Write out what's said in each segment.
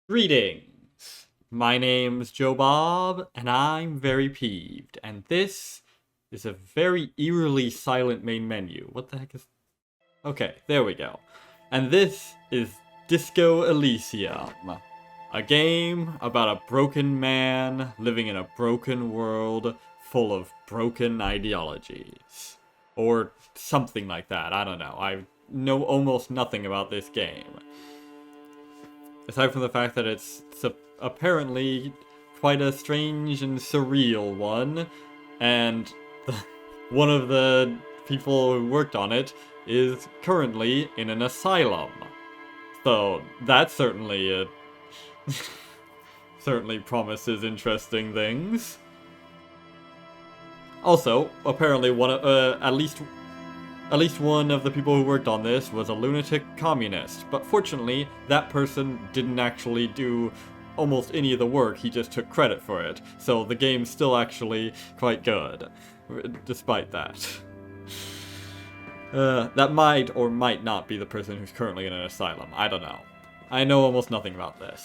Greetings! My name's Joe Bob, and I'm very peeved, and this is a very eerily silent main menu. What the heck is... Okay, there we go. And this is Disco Elysium, a game about a broken man living in a broken world full of broken ideologies. Or something like that, I don't know. I know almost nothing about this game. Aside from the fact that it's apparently quite a strange and surreal one, and one of the people who worked on it is currently in an asylum. So that certainly certainly promises interesting things. Also, apparently at least one of the people who worked on this was a lunatic communist, but fortunately, that person didn't actually do almost any of the work, he just took credit for it, so the game's still actually quite good, despite that. That might or might not be the person who's currently in an asylum, I don't know. I know almost nothing about this.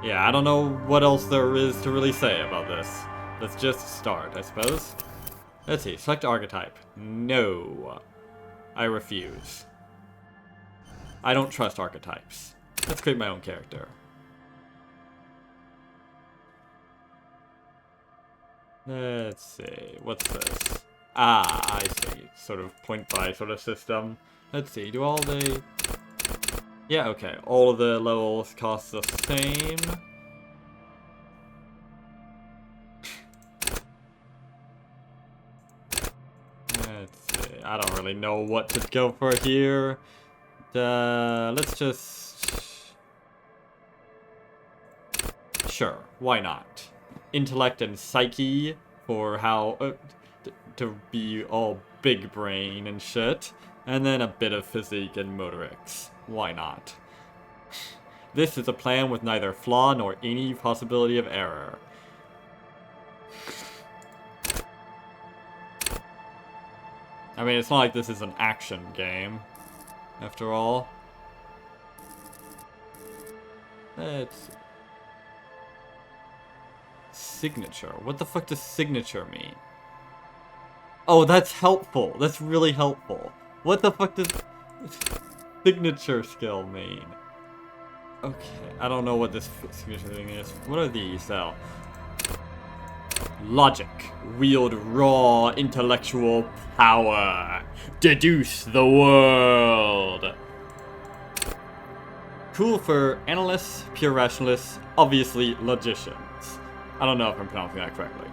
Yeah, I don't know what else there is to really say about this. Let's just start, I suppose. Let's see, select archetype. No. I refuse. I don't trust archetypes. Let's create my own character. Let's see, what's this? Ah, I see. Sort of point buy sort of system. Let's see, do all the... Yeah, okay. All of the levels cost the same. I don't really know what to go for here. Let's just... Sure, why not? Intellect and psyche for how... to be all big brain and shit. And then a bit of physique and motorics. Why not? This is a plan with neither flaw nor any possibility of error. I mean, it's not like this is an action game, after all. It's... Signature. What the fuck does signature mean? Oh, that's helpful. That's really helpful. What the fuck does signature skill mean? Okay, I don't know what this signature thing is. What are these, though? Logic. Wield raw intellectual power. Deduce the world. Cool for analysts, pure rationalists, obviously logicians. I don't know if I'm pronouncing that correctly.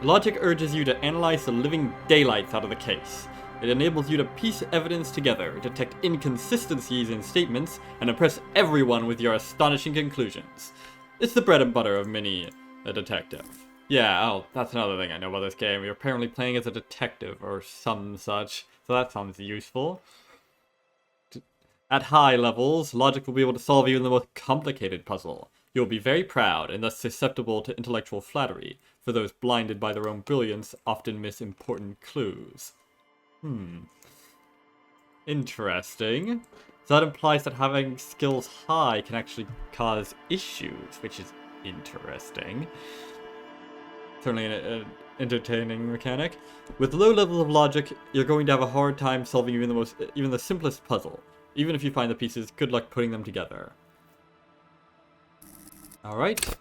Logic urges you to analyze the living daylights out of the case. It enables you to piece evidence together, detect inconsistencies in statements, and impress everyone with your astonishing conclusions. It's the bread and butter of many a detective. Yeah, oh, that's another thing I know about this game. You're apparently playing as a detective or some such, so that sounds useful. At high levels, logic will be able to solve even the most complicated puzzle. You'll be very proud and thus susceptible to intellectual flattery, for those blinded by their own brilliance often miss important clues. Interesting. So that implies that having skills high can actually cause issues, which is interesting. Certainly an entertaining mechanic. With low levels of logic, you're going to have a hard time solving even the simplest puzzle. Even if you find the pieces, good luck putting them together. Alright.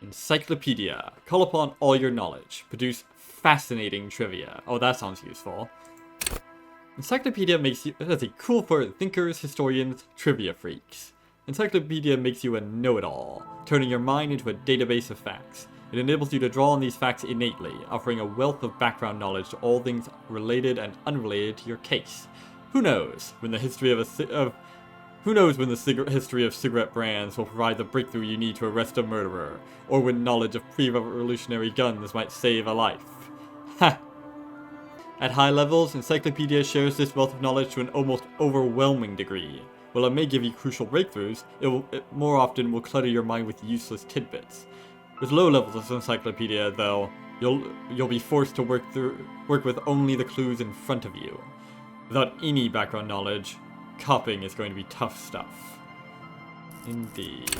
Encyclopedia. Call upon all your knowledge. Produce fascinating trivia. Oh, that sounds useful. Encyclopedia makes you... Let's see, cool for thinkers, historians, trivia freaks. Encyclopedia makes you a know-it-all, turning your mind into a database of facts. It enables you to draw on these facts innately, offering a wealth of background knowledge to all things related and unrelated to your case. Who knows when the history of history of cigarette brands will provide the breakthrough you need to arrest a murderer, or when knowledge of pre-revolutionary guns might save a life. Ha! At high levels, Encyclopedia shares this wealth of knowledge to an almost overwhelming degree. While it may give you crucial breakthroughs, it more often will clutter your mind with useless tidbits. With low levels of Encyclopedia, though, you'll be forced to work with only the clues in front of you. Without any background knowledge, copying is going to be tough stuff. Indeed.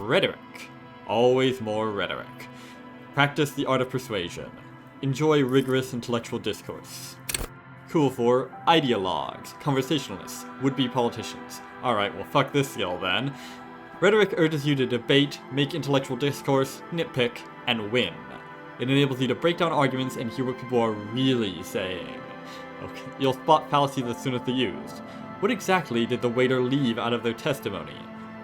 Rhetoric. Always more rhetoric. Practice the art of persuasion. Enjoy rigorous intellectual discourse. Cool for ideologues, conversationalists, would-be politicians. Alright, well fuck this skill then. Rhetoric urges you to debate, make intellectual discourse, nitpick, and win. It enables you to break down arguments and hear what people are really saying. Okay, you'll spot fallacies as soon as they're used. What exactly did the waiter leave out of their testimony?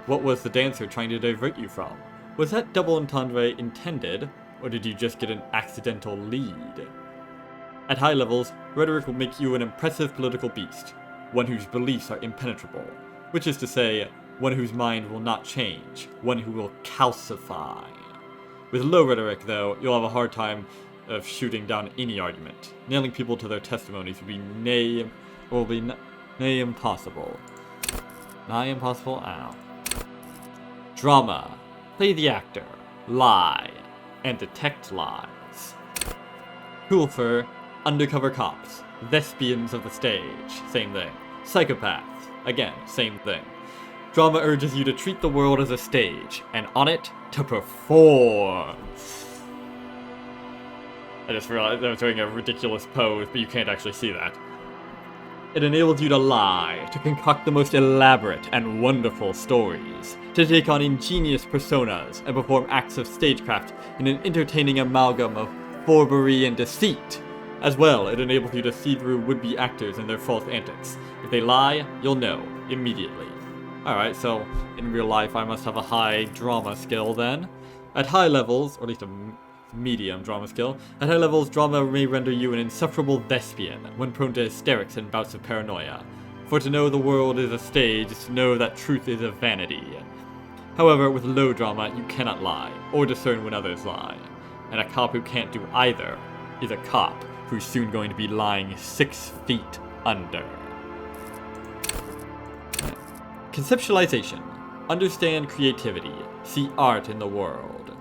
What was the dancer trying to divert you from? Was that double entendre intended, or did you just get an accidental lead? At high levels, rhetoric will make you an impressive political beast, one whose beliefs are impenetrable, which is to say, one whose mind will not change, one who will calcify. With low rhetoric, though, you'll have a hard time of shooting down any argument. Nailing people to their testimonies will be nigh impossible. Nigh impossible? Ow. Drama. Play the actor. Lie. And detect lies. Cool for undercover cops. Thespians of the stage. Same thing. Psychopaths. Again, same thing. Drama urges you to treat the world as a stage, and on it, to perform. I just realized I was doing a ridiculous pose, but you can't actually see that. It enables you to lie, to concoct the most elaborate and wonderful stories, to take on ingenious personas and perform acts of stagecraft in an entertaining amalgam of forbery and deceit. As well, it enables you to see through would-be actors and their false antics. If they lie, you'll know, immediately. Alright, so in real life I must have a high drama skill then. At high levels, or at least a medium drama skill, at high levels drama may render you an insufferable thespian when prone to hysterics and bouts of paranoia. For to know the world is a stage is to know that truth is a vanity. However, with low drama you cannot lie, or discern when others lie. And a cop who can't do either is a cop who's soon going to be lying 6 feet under. Conceptualization. Understand creativity. See art in the world.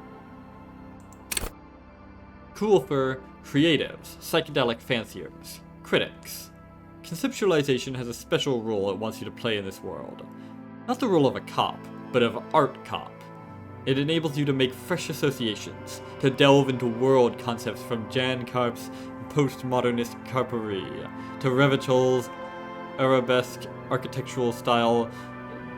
Cool for creatives, psychedelic fanciers, critics. Conceptualization has a special role it wants you to play in this world. Not the role of a cop, but of art cop. It enables you to make fresh associations, to delve into world concepts from Jan Karp's postmodernist carpery, to Revichel's arabesque architectural style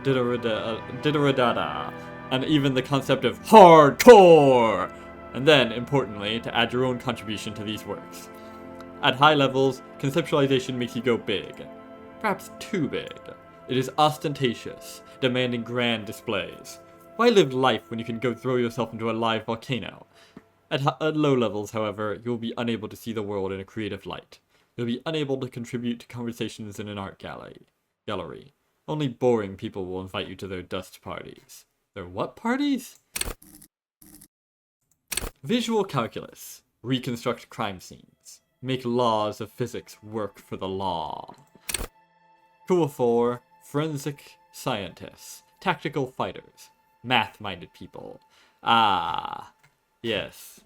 Didderadada, and even the concept of hardcore! And then, importantly, to add your own contribution to these works. At high levels, conceptualization makes you go big. Perhaps too big. It is ostentatious, demanding grand displays. Why live life when you can go throw yourself into a live volcano? At low levels, however, you will be unable to see the world in a creative light. You'll be unable to contribute to conversations in an art gallery. Only boring people will invite you to their dust parties. Their what parties? Visual calculus. Reconstruct crime scenes. Make laws of physics work for the law. Cool for forensic scientists. Tactical fighters. Math-minded people. Ah, yes.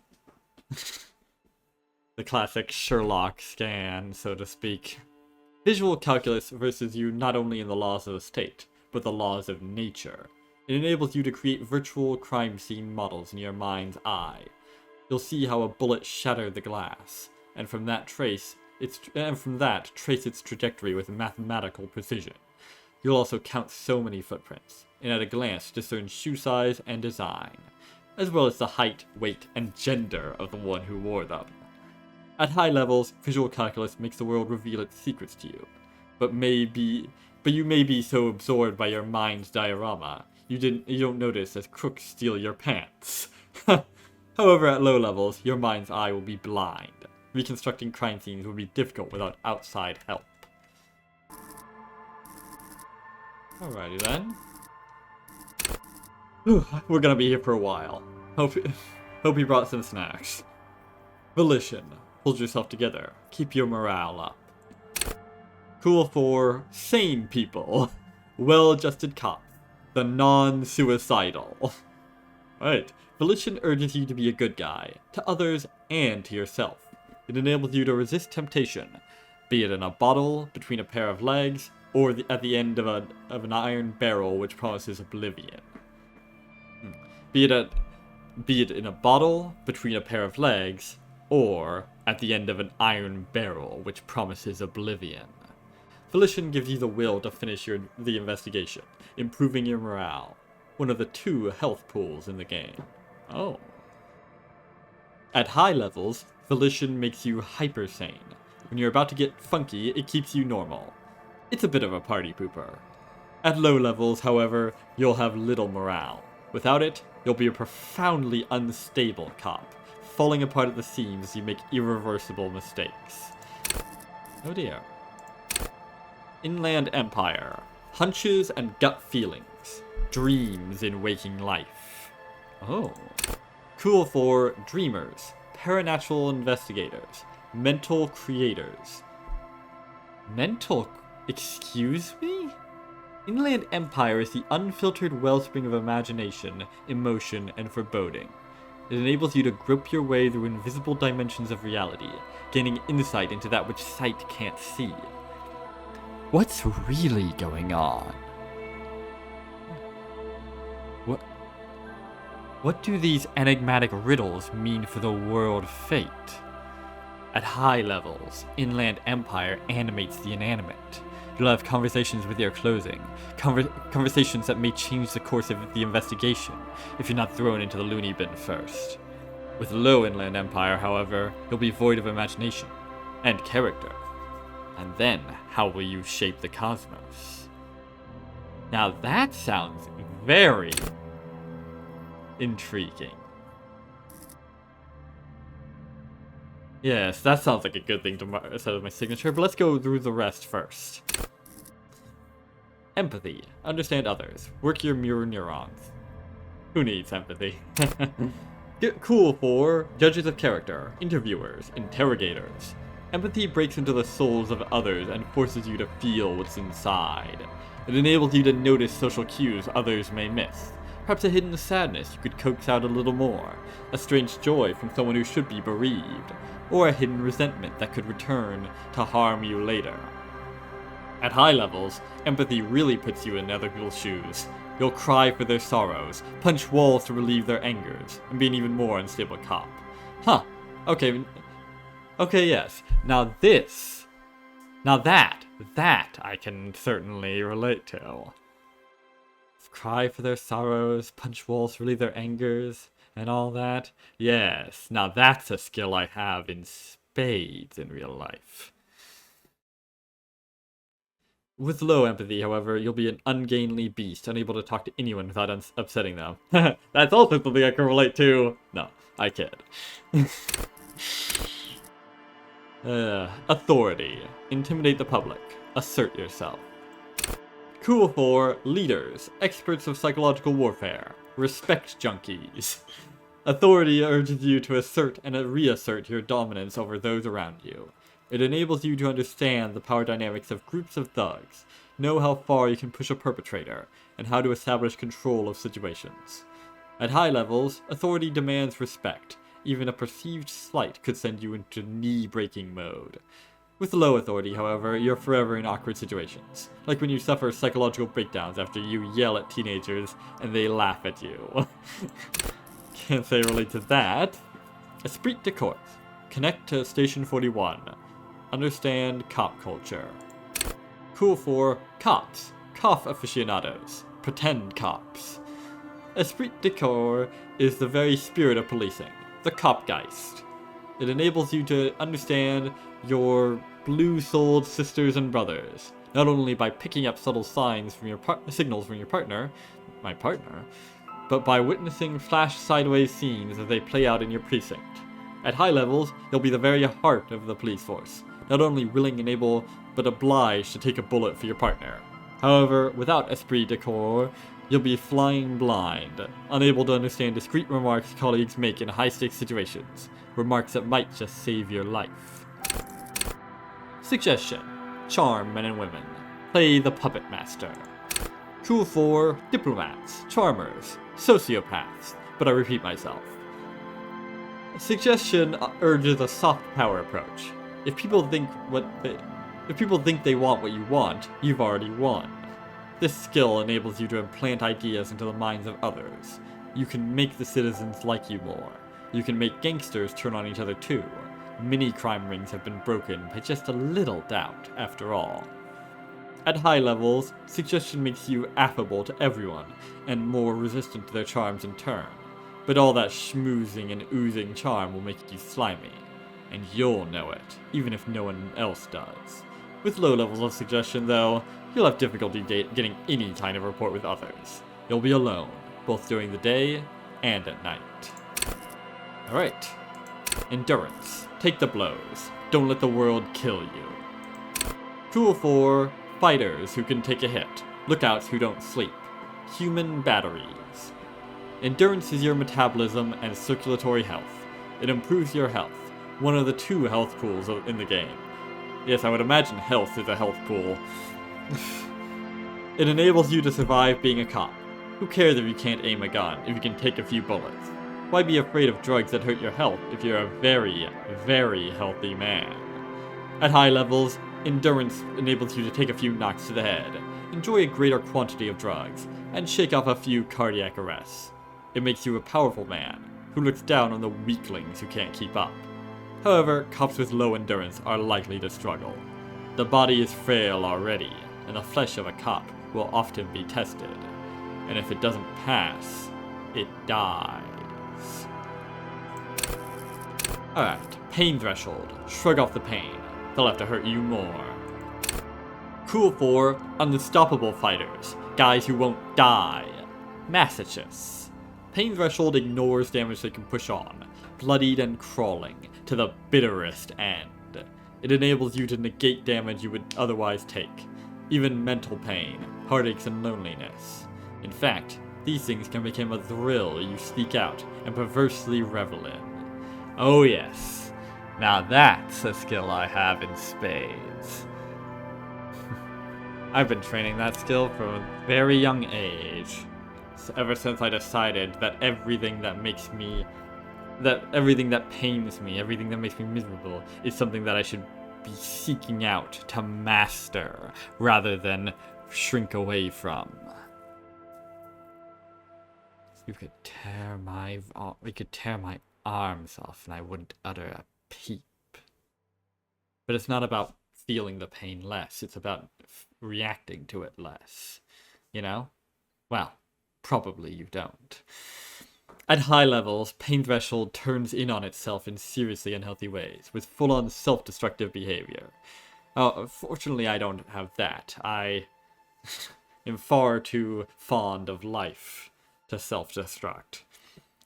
The classic Sherlock scan, so to speak. Visual calculus versus you not only in the laws of the state, but the laws of nature. It enables you to create virtual crime scene models in your mind's eye. You'll see how a bullet shattered the glass, and from that trace its trajectory with mathematical precision. You'll also count so many footprints, and at a glance discern shoe size and design, as well as the height, weight, and gender of the one who wore them. At high levels, visual calculus makes the world reveal its secrets to you, but you may be so absorbed by your mind's diorama, you don't notice as crooks steal your pants. However, at low levels, your mind's eye will be blind. Reconstructing crime scenes will be difficult without outside help. Alrighty then. We're gonna be here for a while. Hope you brought some snacks. Volition. Hold yourself together. Keep your morale up. Cool for sane people. Well-adjusted cop. The non-suicidal. Right. Volition urges you to be a good guy. To others and to yourself. It enables you to resist temptation. Be it in a bottle, between a pair of legs, or at the end of an iron barrel which promises oblivion. Be it in a bottle, between a pair of legs, or at the end of an iron barrel which promises oblivion. Volition gives you the will to finish the investigation, improving your morale. One of the 2 health pools in the game. Oh. At high levels, Volition makes you hyper sane. When you're about to get funky, it keeps you normal. It's a bit of a party pooper. At low levels, however, you'll have little morale. Without it, you'll be a profoundly unstable cop, falling apart at the seams as you make irreversible mistakes. Oh dear. Inland Empire. Hunches and gut feelings. Dreams in waking life. Oh. Cool for dreamers, paranatural investigators, mental creators. Excuse me? Inland Empire is the unfiltered wellspring of imagination, emotion, and foreboding. It enables you to grope your way through invisible dimensions of reality, gaining insight into that which sight can't see. What's really going on? What do these enigmatic riddles mean for the world fate? At high levels, Inland Empire animates the inanimate. You'll have conversations with your clothing, conversations that may change the course of the investigation if you're not thrown into the loony bin first. With low Inland Empire, however, you'll be void of imagination and character. And then, how will you shape the cosmos? Now that sounds very intriguing. Yes, that sounds like a good thing to set as my signature, but let's go through the rest first. Empathy. Understand others. Work your mirror neurons. Who needs empathy? Cool for judges of character, interviewers, interrogators. Empathy breaks into the souls of others and forces you to feel what's inside. It enables you to notice social cues others may miss. Perhaps a hidden sadness you could coax out a little more, a strange joy from someone who should be bereaved, or a hidden resentment that could return to harm you later. At high levels, empathy really puts you in other people's shoes. You'll cry for their sorrows, punch walls to relieve their angers, and be an even more unstable cop. Huh. Okay, yes. Now that I can certainly relate to. Cry for their sorrows, punch walls to relieve their angers, and all that. Yes, now that's a skill I have in spades in real life. With low empathy, however, you'll be an ungainly beast, unable to talk to anyone without upsetting them. That's also something I can relate to. No, I kid. Authority. Intimidate the public. Assert yourself. Cool for leaders, experts of psychological warfare, respect junkies. Authority urges you to assert and reassert your dominance over those around you. It enables you to understand the power dynamics of groups of thugs, know how far you can push a perpetrator, and how to establish control of situations. At high levels, authority demands respect. Even a perceived slight could send you into knee-breaking mode. With low authority, however, you're forever in awkward situations, like when you suffer psychological breakdowns after you yell at teenagers and they laugh at you. Can't say relate to that. Esprit de corps. Connect to Station 41. Understand cop culture. Cool for cops. Cough aficionados. Pretend cops. Esprit de corps is the very spirit of policing. The copgeist. It enables you to understand your blue-souled sisters and brothers, not only by picking up subtle signs from your signals from your partner, my partner, but by witnessing flash sideways scenes as they play out in your precinct. At high levels, you'll be the very heart of the police force, not only willing and able, but obliged to take a bullet for your partner. However, without esprit de corps, you'll be flying blind, unable to understand discreet remarks colleagues make in high-stakes situations, remarks that might just save your life. Suggestion. Charm men and women. Play the puppet master. Cool for diplomats, charmers, sociopaths, but I repeat myself. Suggestion urges a soft power approach. If people think If people think they want what you want, you've already won. This skill enables you to implant ideas into the minds of others. You can make the citizens like you more. You can make gangsters turn on each other too. Many crime rings have been broken by just a little doubt, after all. At high levels, suggestion makes you affable to everyone, and more resistant to their charms in turn. But all that schmoozing and oozing charm will make you slimy. And you'll know it, even if no one else does. With low levels of suggestion, though, you'll have difficulty getting any kind of rapport with others. You'll be alone, both during the day and at night. Alright. Endurance. Take the blows. Don't let the world kill you. Tool 4. Fighters who can take a hit. Lookouts who don't sleep. Human batteries. Endurance is your metabolism and circulatory health. It improves your health. One of the 2 health pools in the game. Yes, I would imagine health is a health pool. It enables you to survive being a cop. Who cares if you can't aim a gun, if you can take a few bullets? Why be afraid of drugs that hurt your health if you're a very, very healthy man? At high levels, endurance enables you to take a few knocks to the head, enjoy a greater quantity of drugs, and shake off a few cardiac arrests. It makes you a powerful man, who looks down on the weaklings who can't keep up. However, cops with low endurance are likely to struggle. The body is frail already, and the flesh of a cop will often be tested. And if it doesn't pass, it dies. Alright, pain threshold. Shrug off the pain. They'll have to hurt you more. Cool 4, unstoppable fighters. Guys who won't die. Masochists. Pain threshold ignores damage they can push on, bloodied and crawling, to the bitterest end. It enables you to negate damage you would otherwise take, even mental pain, heartaches, and loneliness. In fact, these things can become a thrill you seek out and perversely revel in. Oh yes, now that's a skill I have in spades. I've been training that skill from a very young age. Ever since I decided that everything that pains me, everything that makes me miserable is something that I should be seeking out to master rather than shrink away from. You could tear my arms off and I wouldn't utter a peep. But it's not about feeling the pain less, it's about reacting to it less. You know? Well, probably you don't. At high levels, pain threshold turns in on itself in seriously unhealthy ways, with full-on self-destructive behavior. Fortunately, I don't have that. I am far too fond of life to self-destruct.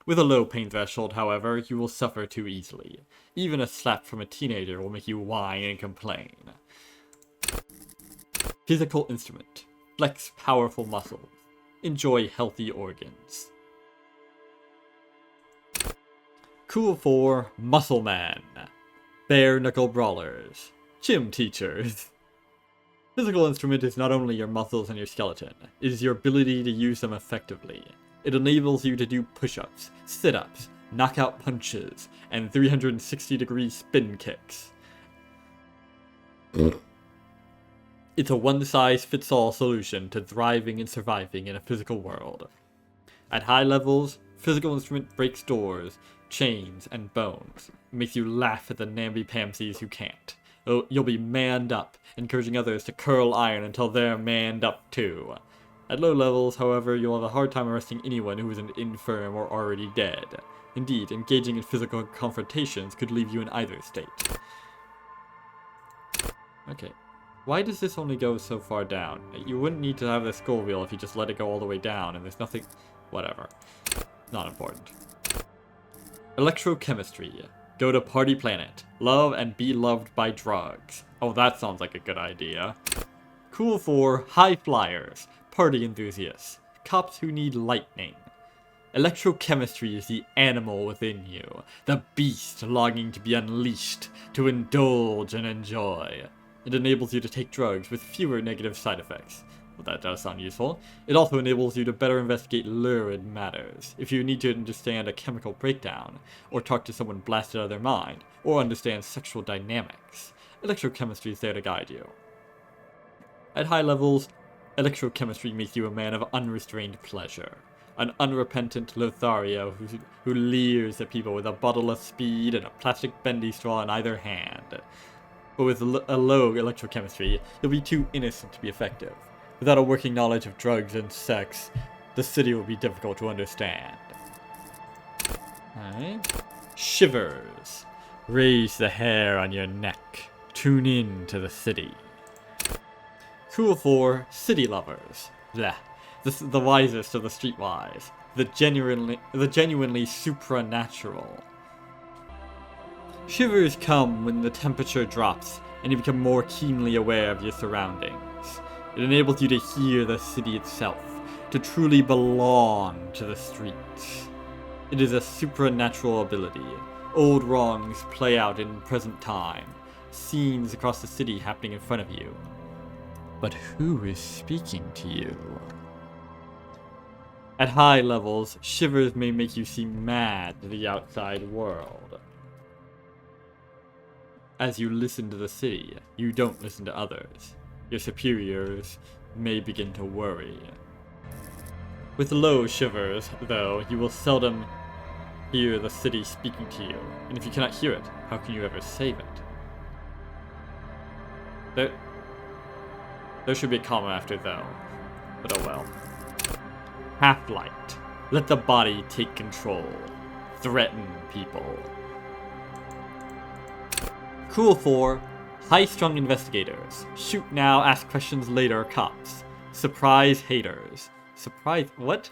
With a low pain threshold, however, you will suffer too easily. Even a slap from a teenager will make you whine and complain. Physical instrument. Flex powerful muscles. Enjoy healthy organs. Cool 4, Muscle Man. Bare knuckle brawlers. Gym teachers. Physical instrument is not only your muscles and your skeleton, it is your ability to use them effectively. It enables you to do push-ups, sit-ups, knockout punches, and 360-degree spin kicks. It's a one-size-fits-all solution to thriving and surviving in a physical world. At high levels, physical instrument breaks doors, chains, and bones. It makes you laugh at the namby-pamsies who can't. You'll be manned up, encouraging others to curl iron until they're manned up too. At low levels, however, you'll have a hard time arresting anyone who isn't infirm or already dead. Indeed, engaging in physical confrontations could leave you in either state. Okay. Why does this only go so far down? You wouldn't need to have the scroll wheel if you just let it go all the way down, and there's nothing... Whatever. Not important. Electrochemistry. Go to Party Planet. Love and be loved by drugs. Oh, that sounds like a good idea. Cool 4, High Flyers. Party enthusiasts. Cops who need lightning. Electrochemistry is the animal within you. The beast longing to be unleashed, to indulge and enjoy. It enables you to take drugs with fewer negative side effects. Well, that does sound useful. It also enables you to better investigate lurid matters. If you need to understand a chemical breakdown, or talk to someone blasted out of their mind, or understand sexual dynamics. electrochemistry is there to guide you. At high levels, electrochemistry makes you a man of unrestrained pleasure. An unrepentant Lothario who leers at people with a bottle of speed and a plastic bendy straw in either hand. But with a low electrochemistry, you'll be too innocent to be effective. Without a working knowledge of drugs and sex, the city will be difficult to understand. Alright. Shivers. Raise the hair on your neck. Tune in to the city. Cool for city lovers. Bleh. The wisest of the streetwise. The genuinely supernatural. Shivers come when the temperature drops and you become more keenly aware of your surroundings. It enables you to hear the city itself, to truly belong to the streets. It is a supernatural ability. Old wrongs play out in present time. Scenes across the city happening in front of you. But who is speaking to you? At high levels, shivers may make you seem mad to the outside world. As you listen to the city, you don't listen to others. Your superiors may begin to worry. With low shivers, though, you will seldom hear the city speaking to you, and if you cannot hear it, how can you ever save it? There should be a comma after though, but oh well. Half-light. Let the body take control. Threaten people. Cool for high-strung investigators. Shoot now, ask questions later, cops. Surprise haters. Surprise what?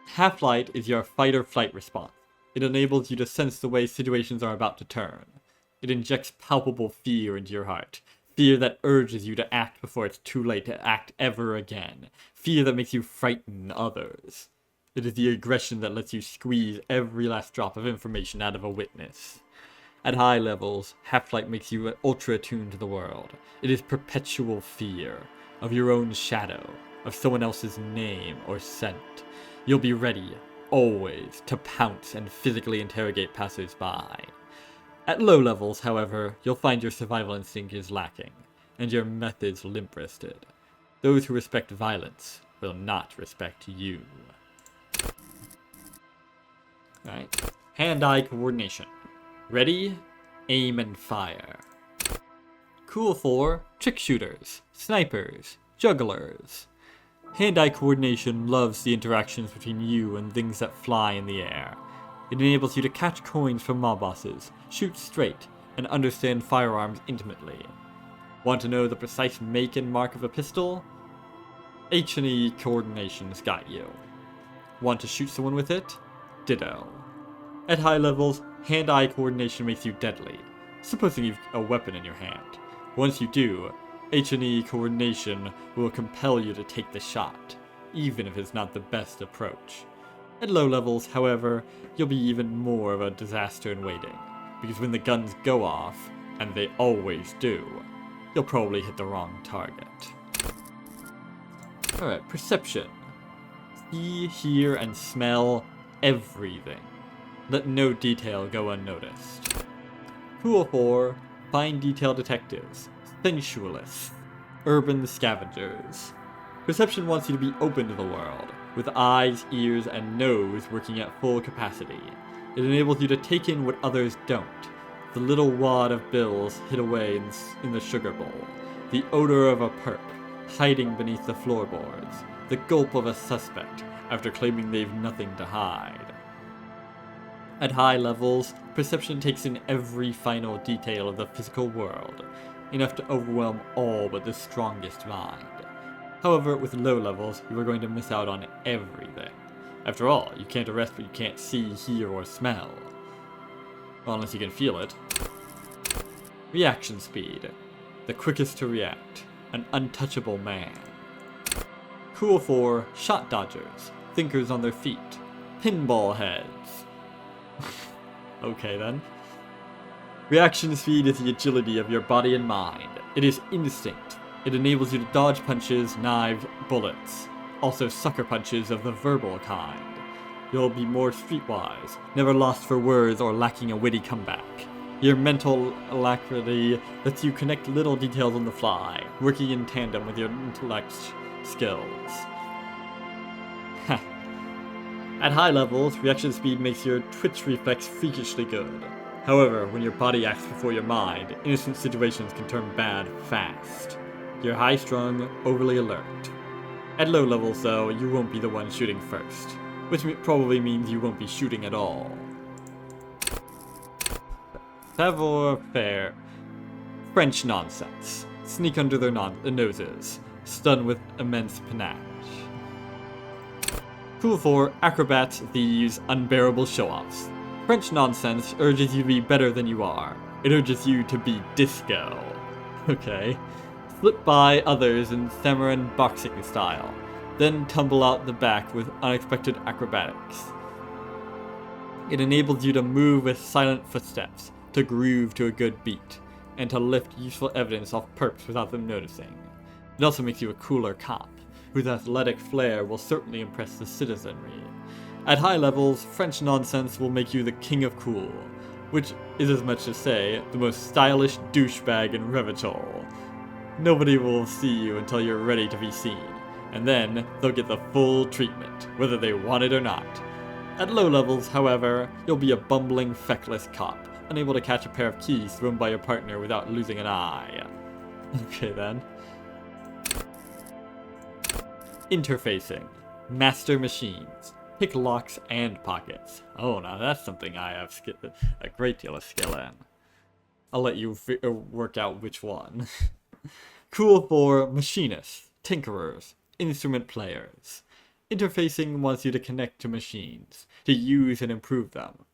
Half-light is your fight-or-flight response. It enables you to sense the way situations are about to turn. It injects palpable fear into your heart. Fear that urges you to act before it's too late to act ever again. Fear that makes you frighten others. It is the aggression that lets you squeeze every last drop of information out of a witness. At high levels, half-light makes you ultra-attuned to the world. It is perpetual fear of your own shadow, of someone else's name or scent. You'll be ready, always, to pounce and physically interrogate passers-by. At low levels, however, you'll find your survival instinct is lacking, and your methods limp-wristed. Those who respect violence will not respect you. Alright. Hand-eye coordination. Ready, aim, and fire. Cool for trick shooters, snipers, jugglers. Hand-eye coordination loves the interactions between you and things that fly in the air. It enables you to catch coins from mob bosses, shoot straight, and understand firearms intimately. Want to know the precise make and mark of a pistol? H&E coordination's got you. Want to shoot someone with it? Ditto. At high levels, hand-eye coordination makes you deadly, supposing you've a weapon in your hand. Once you do, H&E coordination will compel you to take the shot, even if it's not the best approach. At low levels, however, you'll be even more of a disaster in waiting, because when the guns go off, and they always do, you'll probably hit the wrong target. Alright, perception. See, hear, and smell everything. Let no detail go unnoticed. Cool for fine detail detectives, sensualists, urban scavengers. Perception wants you to be open to the world, with eyes, ears, and nose working at full capacity. It enables you to take in what others don't. The little wad of bills hid away in the sugar bowl. The odor of a perp hiding beneath the floorboards. The gulp of a suspect after claiming they've nothing to hide. At high levels, perception takes in every final detail of the physical world, enough to overwhelm all but the strongest mind. However, with low levels, you are going to miss out on everything. After all, you can't arrest what you can't see, hear, or smell. Well, unless you can feel it. Reaction speed. The quickest to react. An untouchable man. Cool for shot dodgers, thinkers on their feet, pinball heads. Okay then. Reaction speed is the agility of your body and mind. It is instinct. It enables you to dodge punches, knives, bullets. Also sucker punches of the verbal kind. You'll be more streetwise, never lost for words or lacking a witty comeback. Your mental alacrity lets you connect little details on the fly, working in tandem with your intellect skills. At high levels, reaction speed makes your twitch reflex freakishly good. However, when your body acts before your mind, innocent situations can turn bad fast. You're high-strung, overly alert. At low levels, though, you won't be the one shooting first, which probably means you won't be shooting at all. Savoir-faire. French nonsense. Sneak under their noses, stun with immense panache. Cool 4, acrobats, thieves, unbearable show-offs. French nonsense urges you to be better than you are. It urges you to be disco. Okay. Slip by others in samurai boxing style, then tumble out the back with unexpected acrobatics. It enables you to move with silent footsteps, to groove to a good beat, and to lift useful evidence off perps without them noticing. It also makes you a cooler cop, whose athletic flair will certainly impress the citizenry. At high levels, French nonsense will make you the king of cool, which is as much as say, the most stylish douchebag in Revachol. Nobody will see you until you're ready to be seen, and then they'll get the full treatment, whether they want it or not. At low levels, however, you'll be a bumbling, feckless cop, unable to catch a pair of keys thrown by your partner without losing an eye. Okay then. Interfacing. Master machines. Pick locks and pockets. Oh, now that's something I have a great deal of skill in. I'll let you work out which one. Cool for machinists, tinkerers, instrument players. Interfacing wants you to connect to machines, to use and improve them,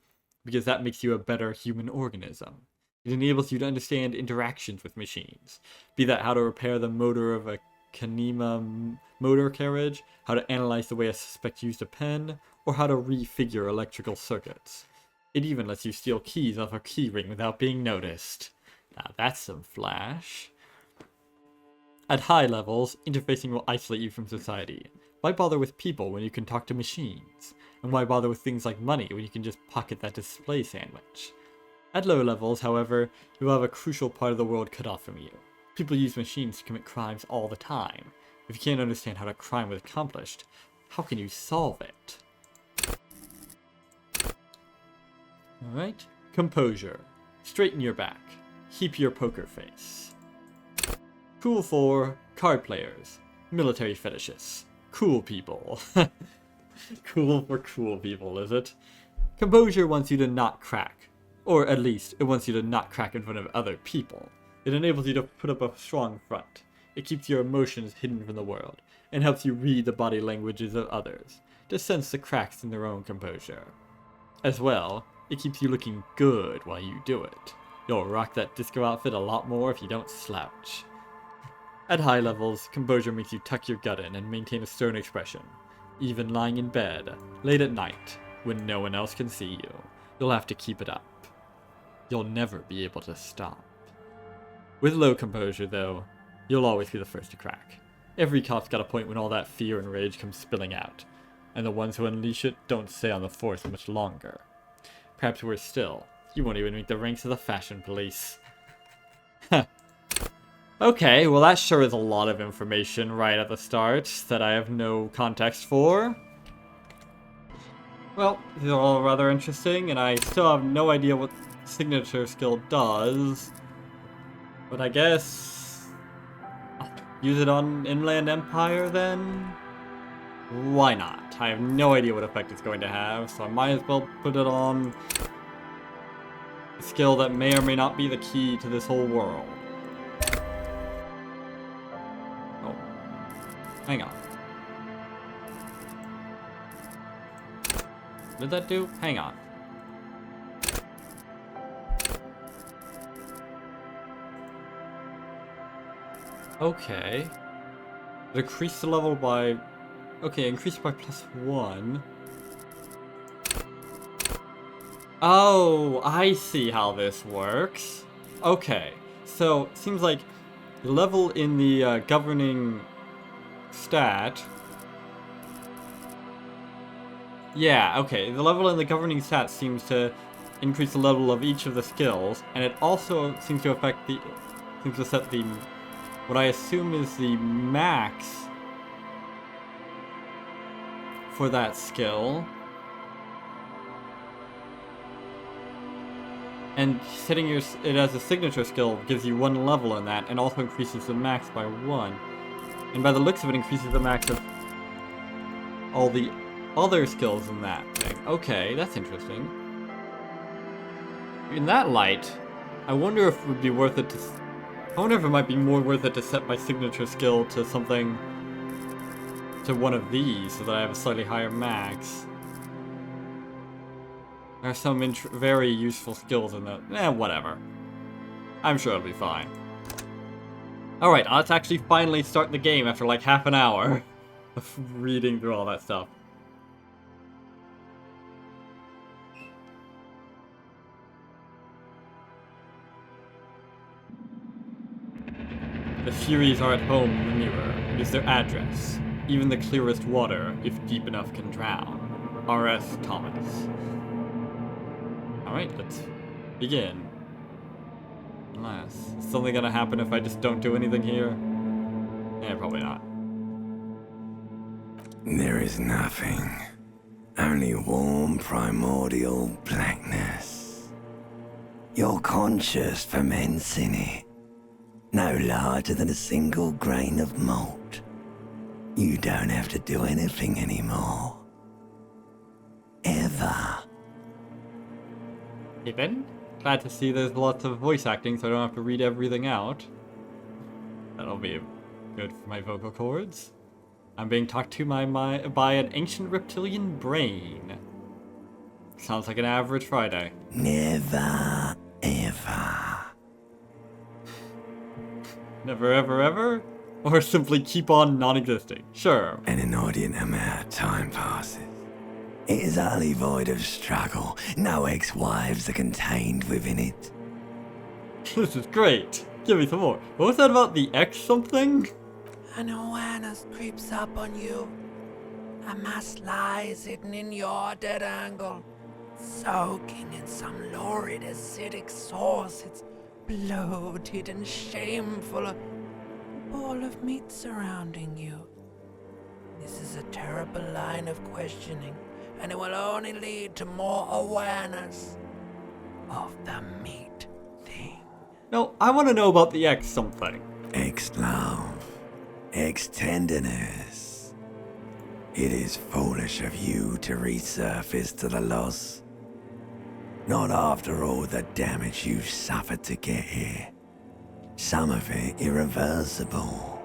because that makes you a better human organism. It enables you to understand interactions with machines, be that how to repair the motor of a Kanema motor carriage, how to analyze the way a suspect used a pen, or how to refigure electrical circuits. It even lets you steal keys off a keyring without being noticed. Now that's some flash. At high levels, interfacing will isolate you from society. Why bother with people when you can talk to machines? And why bother with things like money when you can just pocket that display sandwich? At low levels, however, you will have a crucial part of the world cut off from you. People use machines to commit crimes all the time. If you can't understand how a crime was accomplished, how can you solve it? Alright. Composure. Straighten your back. Keep your poker face. Cool for card players. Military fetishists. Cool people. Cool for cool people, is it? Composure wants you to not crack. Or at least, it wants you to not crack in front of other people. It enables you to put up a strong front. It keeps your emotions hidden from the world, and helps you read the body languages of others, to sense the cracks in their own composure. As well, it keeps you looking good while you do it. You'll rock that disco outfit a lot more if you don't slouch. At high levels, composure makes you tuck your gut in and maintain a stern expression. Even lying in bed, late at night, when no one else can see you, you'll have to keep it up. You'll never be able to stop. With low composure, though, you'll always be the first to crack. Every cop's got a point when all that fear and rage comes spilling out, and the ones who unleash it don't stay on the force much longer. Perhaps worse still, you won't even make the ranks of the fashion police. Okay, well that sure is a lot of information right at the start that I have no context for. Well, these are all rather interesting, and I still have no idea what signature skill does. But I guess I'll use it on Inland Empire then? Why not? I have no idea what effect it's going to have, so I might as well put it on a skill that may or may not be the key to this whole world. Oh. Hang on. What did that do? Hang on. Okay. Decrease the level by... Okay, increase by +1. Oh, I see how this works. Okay, so it seems like the level in the governing stat... Yeah, okay, the level in the governing stat seems to increase the level of each of the skills, and it also seems to set the, what I assume is the max for that skill. And setting it as a signature skill gives you 1 level in that, and also increases the max by 1. And by the looks of it, increases the max of all the other skills in that thing. Okay, that's interesting. In that light, I wonder if it would be worth it to... I wonder if it might be more worth it to set my signature skill to something... to one of these, so that I have a slightly higher max. There are some very useful skills in that. Whatever. I'm sure it'll be fine. Alright, let's actually finally start the game after like half an hour of reading through all that stuff. The Furies are at home in the mirror. It is their address. Even the clearest water, if deep enough, can drown. R.S. Thomas. Alright, let's begin. Unless... is something gonna happen if I just don't do anything here? Yeah, probably not. There is nothing. Only warm primordial blackness. Your conscious ferments in it. No larger than a single grain of malt. You don't have to do anything anymore. Ever. Even? Glad to see there's lots of voice acting so I don't have to read everything out. That'll be good for my vocal cords. I'm being talked to by an ancient reptilian brain. Sounds like an average Friday. Never, ever. Never, ever, ever? Or simply keep on non-existing? Sure. An inordinate amount of time passes. It is utterly void of struggle. No ex-wives are contained within it. This is great. Give me some more. What was that about the X something? An awareness creeps up on you. A mass lies hidden in your dead angle, soaking in some lurid acidic sauce. It's bloated and shameful. A ball of meat surrounding you. This is a terrible line of questioning, and it will only lead to more awareness of the meat thing. No, I want to know about the X something. Ex-love, ex-tenderness. It is foolish of you to resurface to the loss. Not after all the damage you've suffered to get here. Some of it irreversible.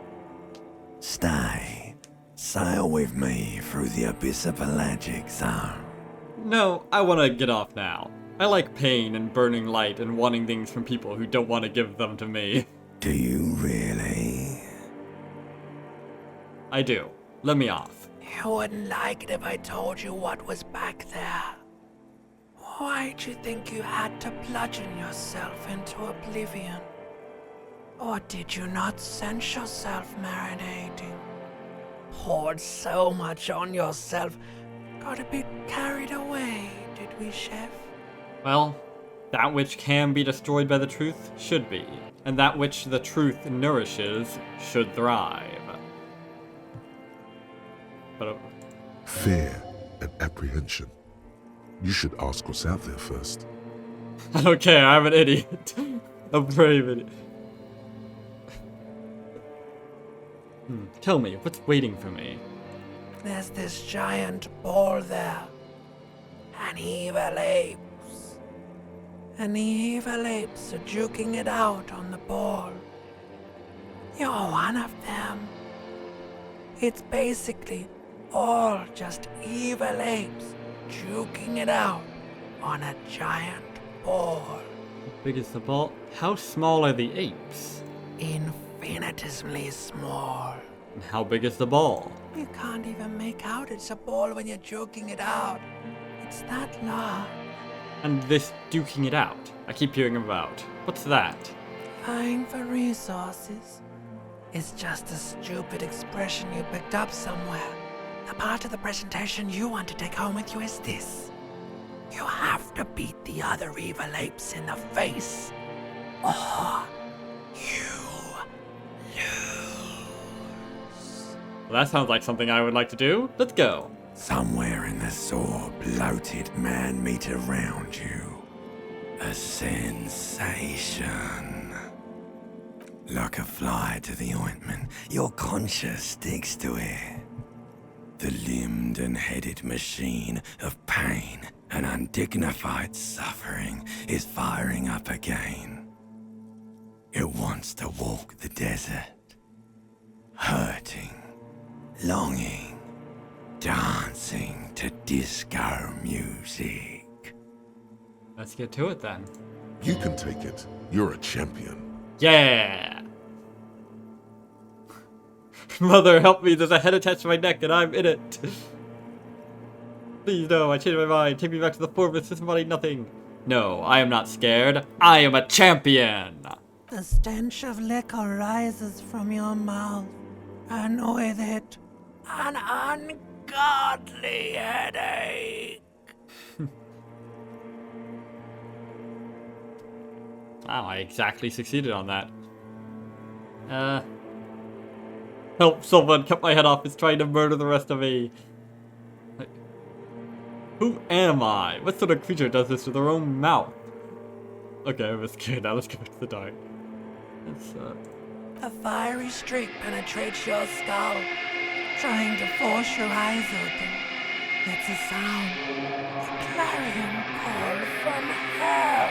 Stay. Sail with me through the abyssopelagic zone. No, I want to get off now. I like pain and burning light and wanting things from people who don't want to give them to me. Do you really? I do. Let me off. You wouldn't like it if I told you what was back there. Why'd you think you had to bludgeon yourself into oblivion? Or did you not sense yourself marinating? Poured so much on yourself, got a bit carried away, did we, Chef? Well, that which can be destroyed by the truth should be, and that which the truth nourishes should thrive. But Fear and apprehension. You should ask what's out there first. I don't care, I'm an idiot. A brave idiot. Tell me, what's waiting for me? There's this giant ball there. An evil apes. And the evil apes are juking it out on the ball. You're one of them. It's basically all just evil apes juking it out on a giant ball. How big is the ball? How small are the apes? Infinitesimally small. And how big is the ball? You can't even make out it's a ball when you're joking it out. It's that large. And this duking it out, I keep hearing about. What's that? Vying for resources. It's just a stupid expression you picked up somewhere. The part of the presentation you want to take home with you is this. You have to beat the other evil apes in the face, or you lose. Well, that sounds like something I would like to do. Let's go. Somewhere in the sore, bloated man meat around you. A sensation. Like a fly to the ointment, your conscience sticks to it. The limbed and headed machine of pain and undignified suffering is firing up again. It wants to walk the desert, hurting, longing, dancing to disco music. Let's get to it then. You can take it. You're a champion. Yeah! Mother, help me. There's a head attached to my neck and I'm in it. Please, no. I changed my mind. Take me back to the formless, disembodied nothing. No, I am not scared. I am a champion. The stench of liquor rises from your mouth, and with it, an ungodly headache. Wow, I exactly succeeded on that. Help someone, cut my head off. It's trying to murder the rest of me. Like, who am I? What sort of creature does this with their own mouth? Okay, I was scared. Now let's go back to the dark. It's, A fiery streak penetrates your skull, trying to force your eyes open. It's a sound, a clarion call from hell.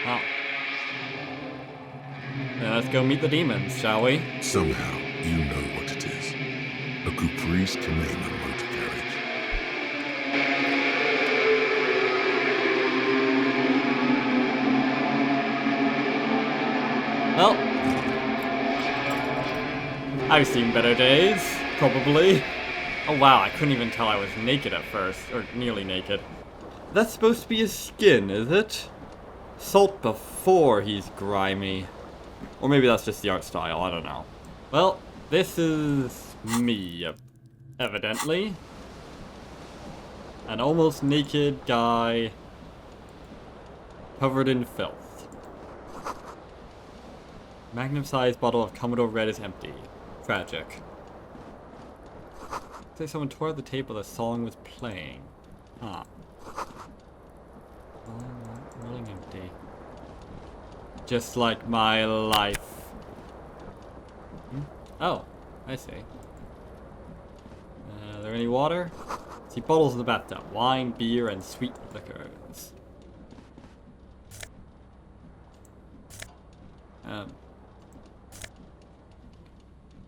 oh. Yeah, let's go meet the demons, shall we? Somehow, you know what it is. A Caprice Canema motor carriage. Well, I've seen better days, probably. Oh wow, I couldn't even tell I was naked at first, or nearly naked. That's supposed to be his skin, is it? Salt before he's grimy. Or maybe that's just the art style, I don't know. Well, this is me, evidently. An almost naked guy covered in filth. Magnum-sized bottle of Commodore Red is empty. Tragic. Looks like someone tore at the tape while the song was playing. Huh. Rolling empty. Just like my life. Oh, I see. Are there any water? See bottles in the bathtub. Wine, beer, and sweet liquors.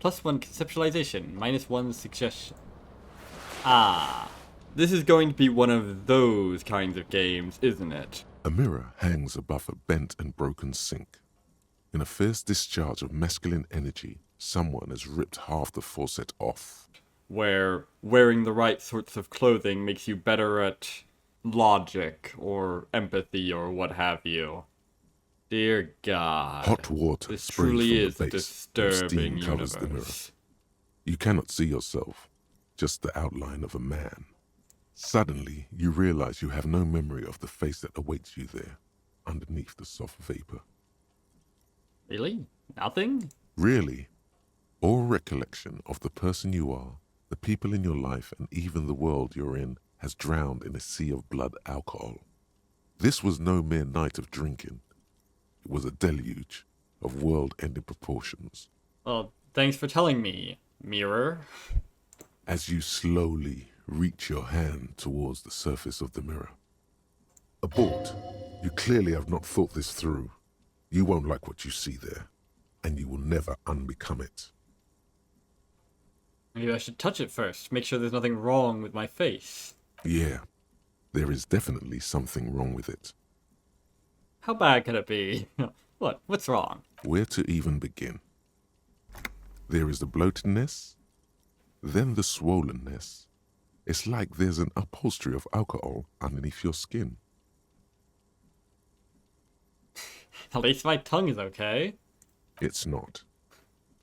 +1 conceptualization, -1 suggestion. Ah, this is going to be one of those kinds of games, isn't it? A mirror hangs above a bent and broken sink. In a fierce discharge of masculine energy, someone has ripped half the faucet off. Where wearing the right sorts of clothing makes you better at logic or empathy or what have you. Dear God. Hot water This sprayed truly from is the a base, and disturbing steam covers the mirror. universe. You cannot see yourself, just the outline of a man. Suddenly, you realize you have no memory of the face that awaits you there, underneath the soft vapor. Really? Nothing? Really, all recollection of the person you are, the people in your life, and even the world you're in has drowned in a sea of blood alcohol. This was no mere night of drinking. It was a deluge of world-ending proportions. Well, thanks for telling me, mirror. As you slowly reach your hand towards the surface of the mirror. Abort. You clearly have not thought this through. You won't like what you see there, and you will never unbecome it. Maybe I should touch it first, make sure there's nothing wrong with my face. Yeah, there is definitely something wrong with it. How bad could it be? What? What's wrong? Where to even begin? There is the bloatedness, then the swollenness. It's like there's an upholstery of alcohol underneath your skin. At least my tongue is okay. It's not.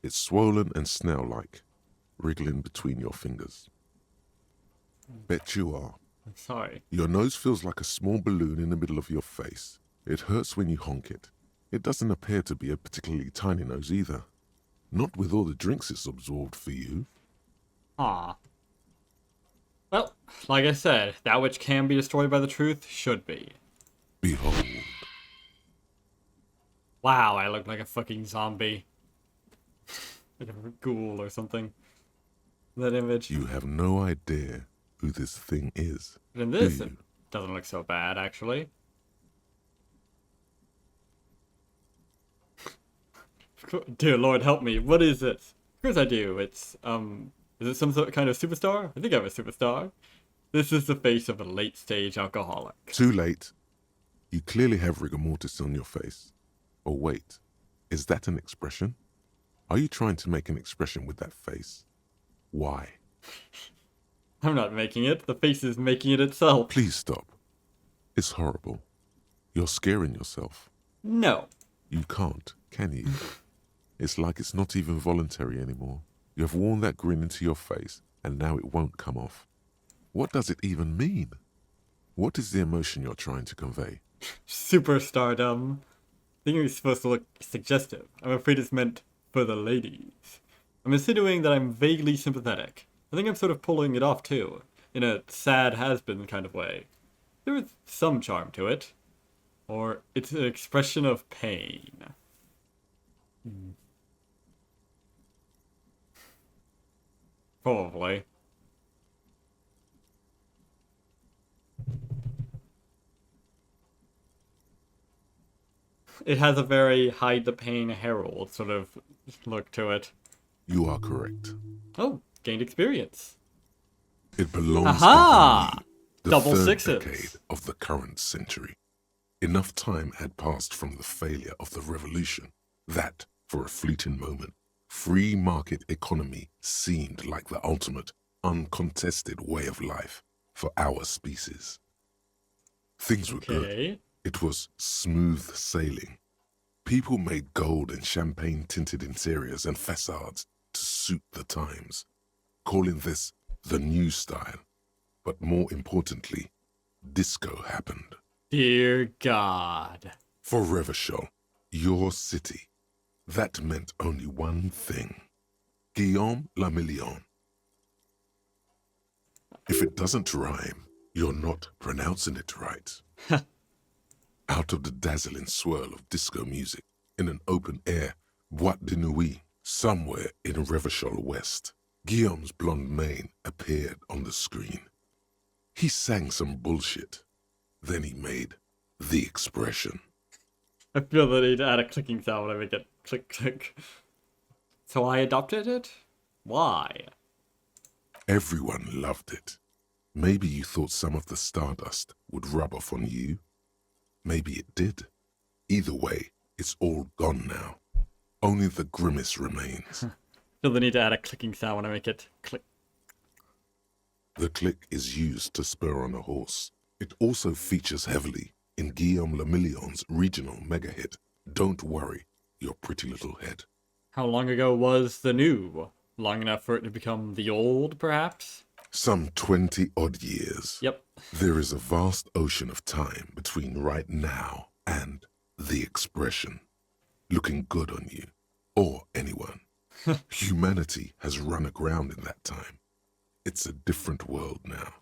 It's swollen and snail-like, wriggling between your fingers. Bet you are. I'm sorry. Your nose feels like a small balloon in the middle of your face. It hurts when you honk it. It doesn't appear to be a particularly tiny nose either. Not with all the drinks it's absorbed for you. Ah. Well, like I said, that which can be destroyed by the truth should be. Behold. Wow, I look like a fucking zombie. Like a ghoul or something. That image. You have no idea who this thing is. But in this, do it you? doesn't look so bad, actually. Dear Lord, help me. What is this? Of course I do. It's, is it some sort of kind of superstar? I think I'm a superstar. This is the face of a late-stage alcoholic. Too late. You clearly have rigor mortis on your face. Oh wait, is that an expression? Are you trying to make an expression with that face? Why? I'm not making it. The face is making it itself. Please stop. It's horrible. You're scaring yourself. No. You can't, can you? It's like it's not even voluntary anymore. You have worn that grin into your face, and now it won't come off. What does it even mean? What is the emotion you're trying to convey? Superstardom. I think it's supposed to look suggestive. I'm afraid it's meant for the ladies. I'm insinuating that I'm vaguely sympathetic. I think I'm sort of pulling it off too, in a sad has-been kind of way. There is some charm to it. Or it's an expression of pain. Probably. It has a very hide the pain herald sort of look to it. You are correct. Oh, gained experience. It belongs Aha! to the Double third sixes. decade of the current century. Enough time had passed from the failure of the revolution that, for a fleeting moment, free market economy seemed like the ultimate, uncontested way of life for our species. Things were good. Okay. It was smooth sailing. People made gold and champagne-tinted interiors and facades to suit the times, calling this the new style. But more importantly, disco happened. Dear God. For Revachol, your city, that meant only one thing. Guillaume le Million. If it doesn't rhyme, you're not pronouncing it right. Out of the dazzling swirl of disco music, in an open-air boîte de nuit, somewhere in Revachol West, Guillaume's blonde mane appeared on the screen. He sang some bullshit. Then he made the expression. I feel the need to add a clicking sound when I make it click click. So I adopted it? Why? Everyone loved it. Maybe you thought some of the stardust would rub off on you. Maybe it did. Either way, it's all gone now. Only the grimace remains. Feel the need to add a clicking sound when I make it click. The click is used to spur on a horse. It also features heavily in Guillaume le Million's regional mega hit, Don't Worry, Your Pretty Little Head. How long ago was the new? Long enough for it to become the old, perhaps? Some 20-odd years. Yep. There is a vast ocean of time between right now and the expression. Looking good on you, or anyone. Humanity has run aground in that time. It's a different world now.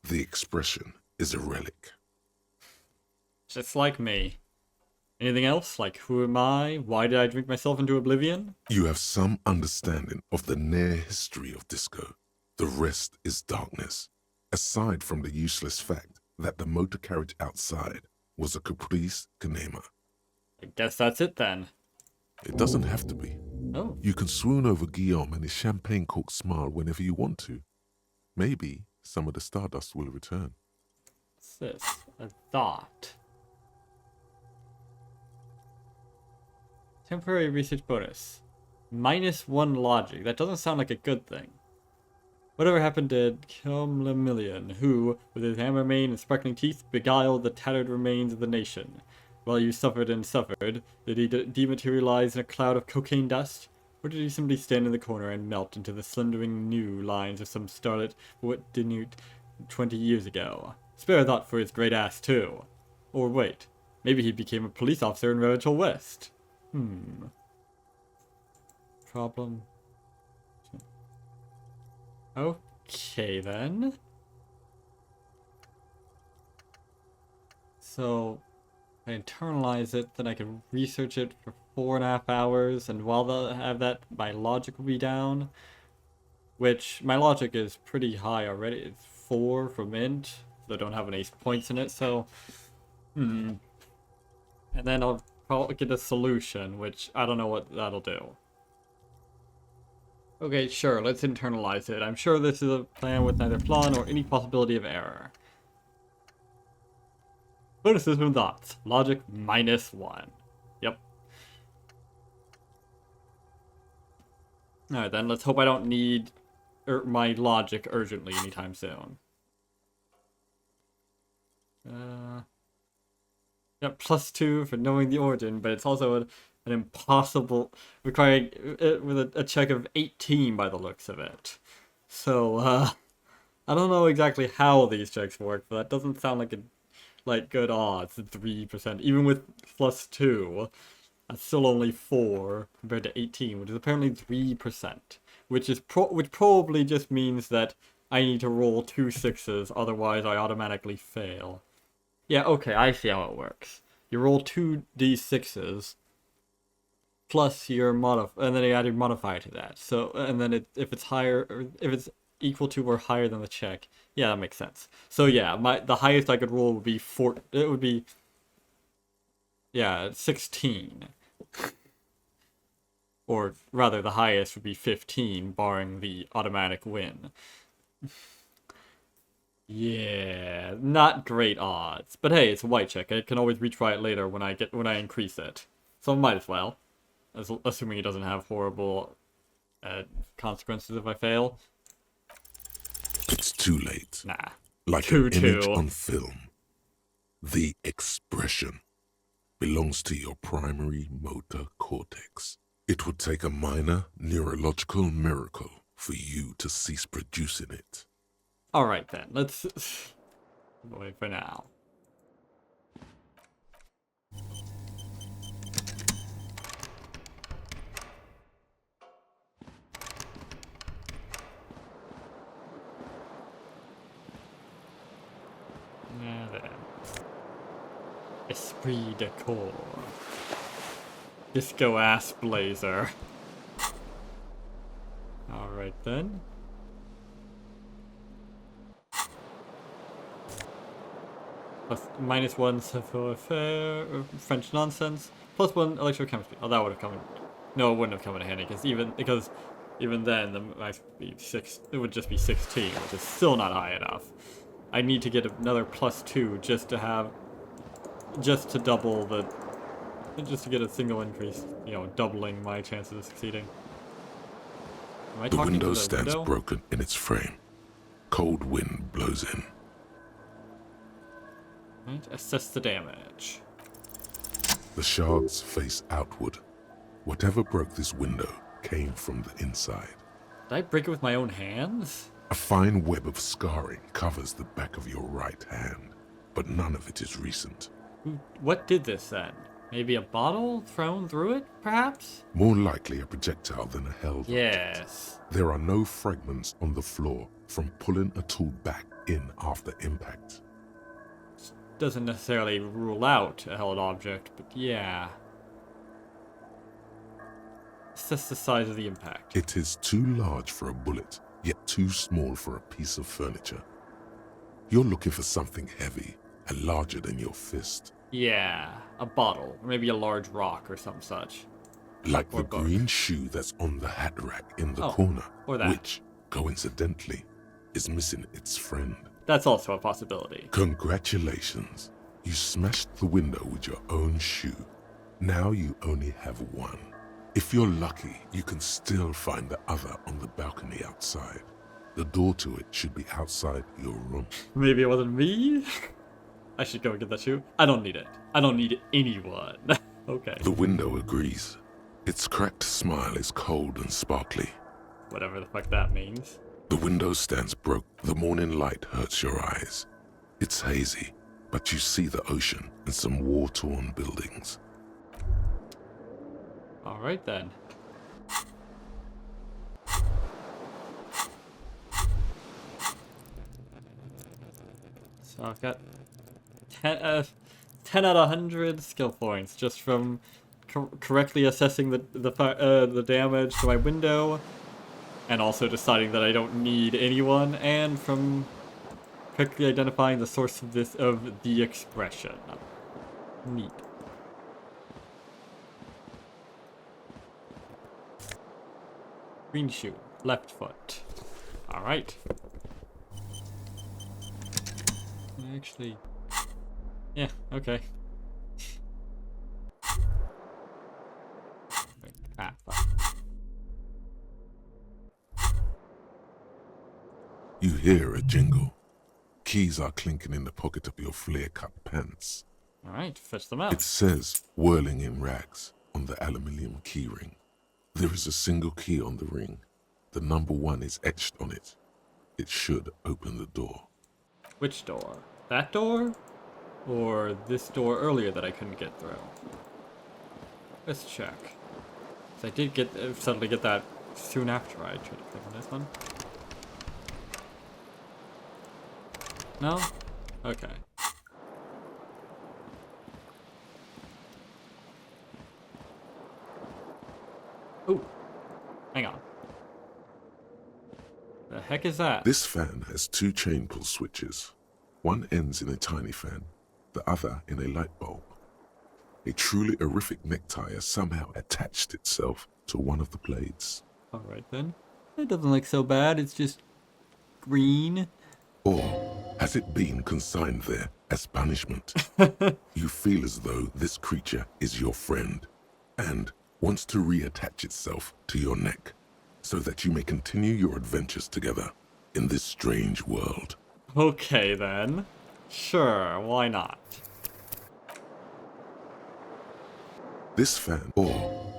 The expression is a relic. Just like me. Anything else? Like, who am I? Why did I drink myself into oblivion? You have some understanding of the near history of disco. The rest is darkness. Aside from the useless fact that the motor carriage outside was a caprice canema. I guess that's it then. It doesn't have to be. Oh. You can swoon over Guillaume and his champagne-corked smile whenever you want to. Maybe some of the stardust will return. What's this? A thought. Temporary research bonus. -1 logic. That doesn't sound like a good thing. Whatever happened to Guillaume le Million, who, with his hammer mane and sparkling teeth, beguiled the tattered remains of the nation? While you suffered and suffered, did he dematerialize in a cloud of cocaine dust? Or did he simply stand in the corner and melt into the slendering new lines of some starlet what denute 20 years ago. Spare a thought for his great ass, too. Or wait, maybe he became a police officer in Rachel West. Problem. Okay, then. So, if I internalize it, then I can research it for 4.5 hours, and while I have that, my logic will be down. Which, my logic is pretty high already. It's 4 for mint. Though I don't have any points in it, so... And then I'll probably get a solution, which I don't know what that'll do. Okay, sure, let's internalize it. I'm sure this is a plan with neither flaw nor any possibility of error. Criticism thoughts. Logic -1. Yep. Alright then, let's hope I don't need my logic urgently anytime soon. Yep, +2 for knowing the origin, but it's also an impossible, requiring with a check of 18 by the looks of it. So, I don't know exactly how these checks work, but that doesn't sound like good odds. 3%, even with +2, that's still only 4 compared to 18, which is apparently 3%, which probably just means that I need to roll 2 6s, otherwise I automatically fail. Yeah, okay, I see how it works. You roll 2 d6s plus your and then you add your modifier to that. So, and then if it's higher, or if it's equal to or higher than the check, yeah, that makes sense. So yeah, the highest I could roll would be 16. Or rather, the highest would be 15, barring the automatic win. Yeah, not great odds. But hey, it's a white check. I can always retry it later when I increase it. So I might as well. Assuming it doesn't have horrible consequences if I fail. It's too late. Nah. Like an image on film. The expression belongs to your primary motor cortex. It would take a minor neurological miracle for you to cease producing it. Alright then, let's wait for now. Now then. Esprit de corps. Disco ass blazer. Alright then. -1 savoir-faire, French nonsense, +1 electrochemistry. Oh, that would have come in. No, it wouldn't have come in handy because even then the max would be 6. It would just be 16, which is still not high enough. I need to get another +2 just to get a single increase. You know, doubling my chances of succeeding. Am I the talking window to the stands window? broken in its frame. Cold wind blows in. Right, assess the damage. The shards face outward. Whatever broke this window came from the inside. Did I break it with my own hands? A fine web of scarring covers the back of your right hand, but none of it is recent. What did this then? Maybe a bottle thrown through it, perhaps? More likely a projectile than a held object. Yes. There are no fragments on the floor from pulling a tool back in after impact. Doesn't necessarily rule out a held object, but yeah. Assess the size of the impact. It is too large for a bullet, yet too small for a piece of furniture. You're looking for something heavy and larger than your fist. Yeah, a bottle, or maybe a large rock or some such. Like Or the both. green shoe that's on the hat rack in the Oh, corner, or that. which, coincidentally, is missing its friend. That's also a possibility. Congratulations. You smashed the window with your own shoe. Now you only have one. If you're lucky, you can still find the other on the balcony outside. The door to it should be outside your room. Maybe it wasn't me? I should go and get that shoe. I don't need it. I don't need anyone. Okay. The window agrees. Its cracked smile is cold and sparkly. Whatever the fuck that means. The window stands broke. The morning light hurts your eyes. It's hazy, but you see the ocean and some war-torn buildings. Alright then. So I've got 10 out of 100 skill points just from correctly assessing the damage to my window, and also deciding that I don't need anyone, and from correctly identifying the source of the expression. Neat. Green shoe, left foot. Alright. Actually, yeah, okay. Wait, fuck. You hear a jingle. Keys are clinking in the pocket of your flare-cut pants. Alright, fetch them out. It says, whirling in rags, on the aluminium key ring. There is a single key on the ring. The number 1 is etched on it. It should open the door. Which door? That door? Or this door earlier that I couldn't get through? Let's check. 'Cause I did suddenly get that soon after I tried to click on this one. No? Okay. Ooh. Hang on. The heck is that? This fan has 2 chain pull switches. One ends in a tiny fan, the other in a light bulb. A truly horrific necktie has somehow attached itself to one of the blades. Alright then. It doesn't look so bad, it's just green. Or has it been consigned there as punishment? You feel as though this creature is your friend and wants to reattach itself to your neck so that you may continue your adventures together in this strange world. Okay then. Sure, why not? This fan, or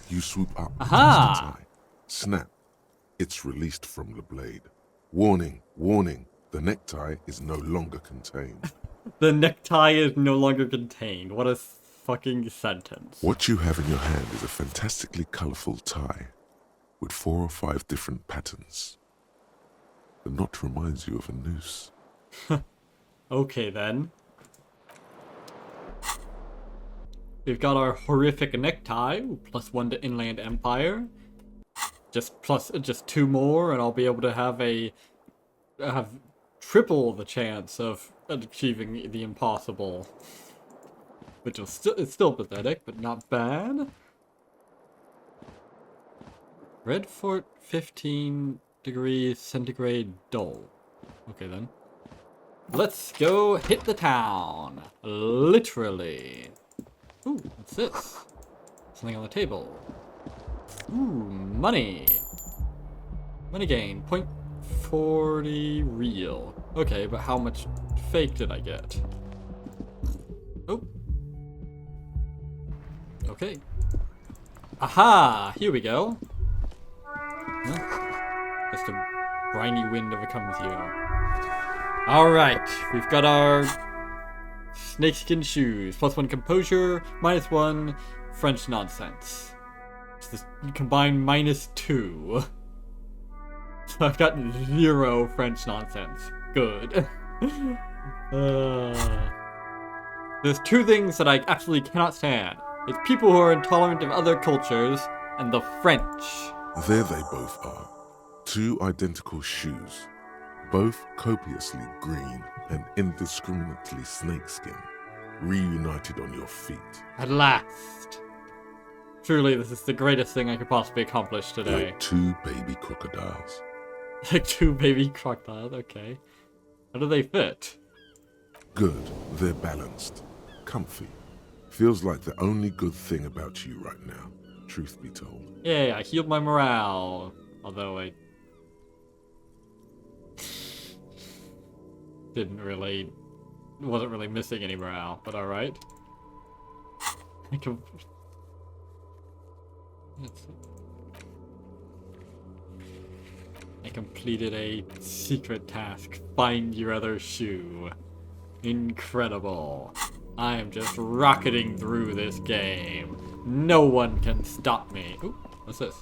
you swoop up Aha! against the tie. Snap. It's released from the blade. Warning, warning, the necktie is no longer contained. The necktie is no longer contained. What a fucking sentence. What you have in your hand is a fantastically colorful tie with 4 or 5 different patterns. The knot reminds you of a noose. Okay then. We've got our horrific necktie, +1 to Inland Empire. Just 2 more, and I'll be able to have triple the chance of achieving the impossible. Which is it's still pathetic, but not bad. Red Fort 15 degrees centigrade dull. Okay then. Let's go hit the town. Literally. Ooh, what's this? Something on the table. Ooh, money. Money gain. 0.40 real. Okay, but how much fake did I get? Oh. Okay. Aha! Here we go. Huh? Just a briny wind overcomes you. Alright, we've got our snakeskin shoes. +1 composure, -1 French nonsense. So this combined -2. So I've got 0 French nonsense. Good. There's 2 things that I absolutely cannot stand. It's people who are intolerant of other cultures, and the French. There they both are. 2 identical shoes, both copiously green and indiscriminately snakeskin, reunited on your feet. At last. Truly, this is the greatest thing I could possibly accomplish today. Like 2 baby crocodiles. Like 2 baby crocodiles, okay. How do they fit? Good, they're balanced, comfy. Feels like the only good thing about you right now, truth be told. Yay, I healed my morale. Although I wasn't really missing any morale, but alright. I can... I completed a secret task. Find your other shoe. Incredible. I am just rocketing through this game. No one can stop me. Ooh, what's this?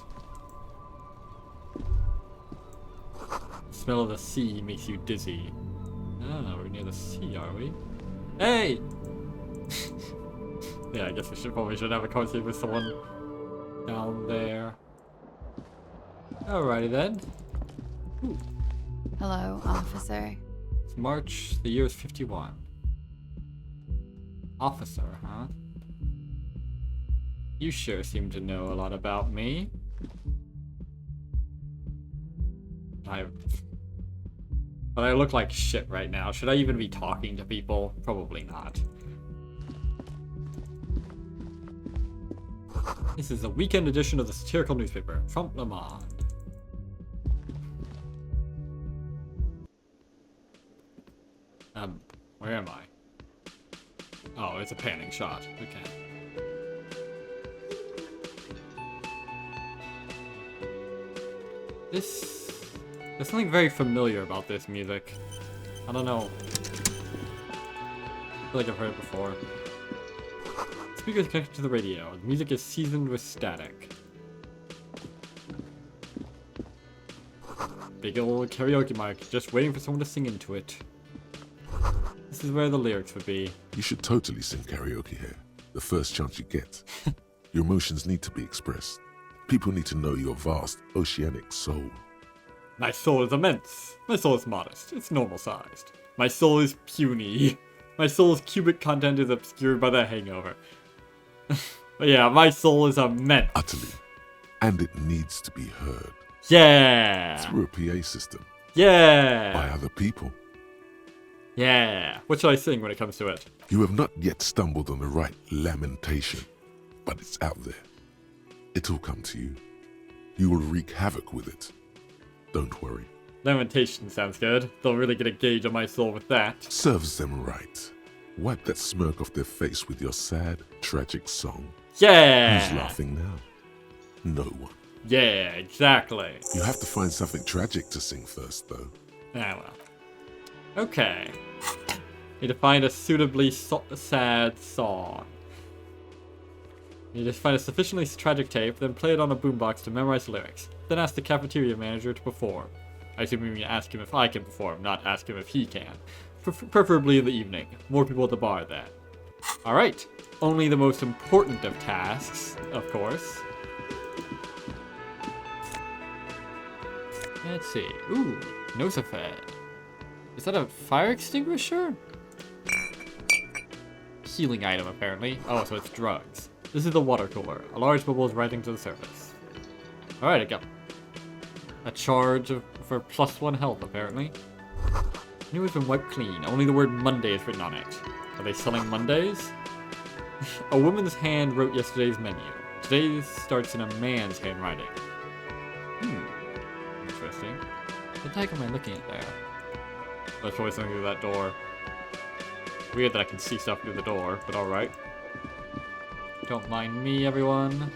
The smell of the sea makes you dizzy. Ah, we're near the sea, are we? Hey! Yeah, I guess we probably should have a conversation with someone down there. Alrighty then. Ooh. Hello, officer. It's March, the year is 51. Officer, huh? You sure seem to know a lot about me. But I look like shit right now. Should I even be talking to people? Probably not. This is a weekend edition of the satirical newspaper, Trump Le Monde. Where am I? Oh, it's a panning shot. Okay. There's something very familiar about this music. I don't know. I feel like I've heard it before. Speaker is connected to the radio. The music is seasoned with static. Big old karaoke mic, just waiting for someone to sing into it. This is where the lyrics would be. You should totally sing karaoke here, the first chance you get. Your emotions need to be expressed. People need to know your vast, oceanic soul. My soul is immense. My soul is modest. It's normal-sized. My soul is puny. My soul's cubic content is obscured by the hangover. But yeah, my soul is immense. Utterly. And it needs to be heard. Yeah. Through a PA system. Yeah. By other people. Yeah. What should I sing when it comes to it? You have not yet stumbled on the right lamentation, but it's out there. It'll come to you. You will wreak havoc with it. Don't worry. Lamentation sounds good. They'll really get a gauge on my soul with that. Serves them right. Wipe that smirk off their face with your sad, tragic song. Yeah. Who's laughing now? No one. Yeah, exactly. You have to find something tragic to sing first, though. Ah, well. Okay. Need to find a suitably sad song. You just find a sufficiently tragic tape, then play it on a boombox to memorize the lyrics. Then ask the cafeteria manager to perform. I assume you mean ask him if I can perform, not ask him if he can. Preferably in the evening. More people at the bar then. Alright. Only the most important of tasks, of course. Let's see. Ooh, Nosafed. Is that a fire extinguisher? Healing item, apparently. Oh, so it's drugs. This is the water cooler. A large bubble is rising to the surface. Alright, I got a charge for +1 health, apparently. New has been wiped clean. Only the word Monday is written on it. Are they selling Mondays? A woman's hand wrote yesterday's menu. Today's starts in a man's handwriting. Interesting. What the heck am I looking at there? That's probably something through that door. Weird that I can see stuff through the door, but alright. Don't mind me, everyone.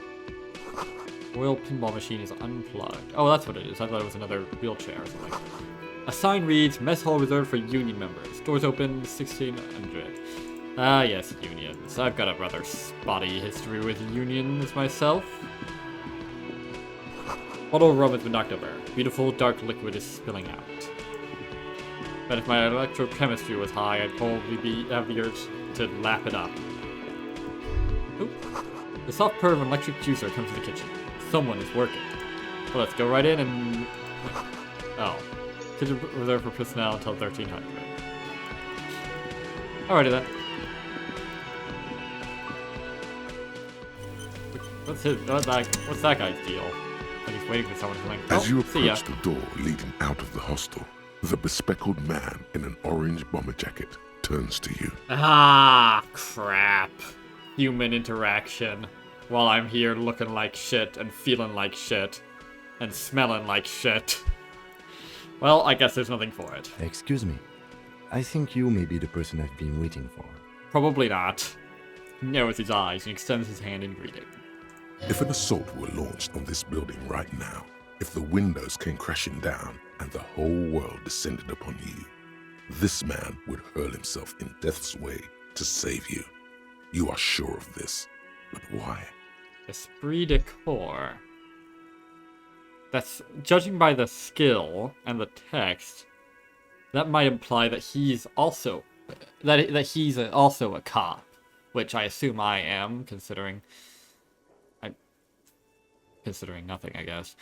Oil pinball machine is unplugged. Oh, that's what it is. I thought it was another wheelchair or something. A sign reads, Mess Hall reserved for union members. Doors open 1600. Ah, yes, unions. I've got a rather spotty history with unions myself. Bottle of rum has been knocked over. Beautiful dark liquid is spilling out. But if my electrochemistry was high, I'd probably have the urge to lap it up. Oop. The soft purr of an electric juicer comes to the kitchen. Someone is working. Well, let's go right in and... Oh. Kitchen reserved for personnel until 1300. Alrighty then. What's that guy's deal? Like he's waiting for someone to like... As you see ya. approach the door leading out of the hostel, the bespectacled man in an orange bomber jacket turns to you. Ah, crap. Human interaction. While I'm here looking like shit and feeling like shit and smelling like shit. Well, I guess there's nothing for it. Excuse me. I think you may be the person I've been waiting for. Probably not. He narrows his eyes and extends his hand in greeting. If an assault were launched on this building right now, If the windows came crashing down and the whole world descended upon you, this man would hurl himself in death's way to save you. You are sure of this, but why? Esprit de corps. That's judging by the skill and the text. That might imply that he's also also a cop, which I assume I am, considering nothing, I guess.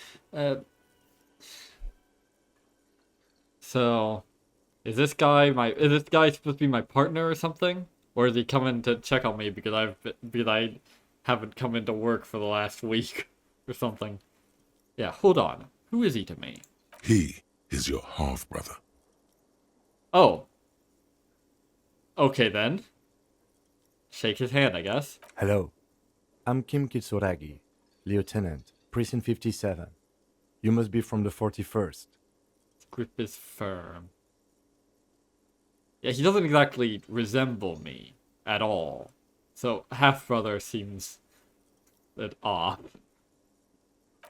So, is this guy supposed to be my partner or something, or is he coming to check on me because I haven't come into work for the last week or something? Yeah, hold on. Who is he to me? He is your half-brother. Oh. Okay then. Shake his hand, I guess. Hello. I'm Kim Kitsuragi, Lieutenant, Precinct 57. You must be from the 41st. Grip is firm. Yeah, he doesn't exactly resemble me at all. So half-brother seems a bit off.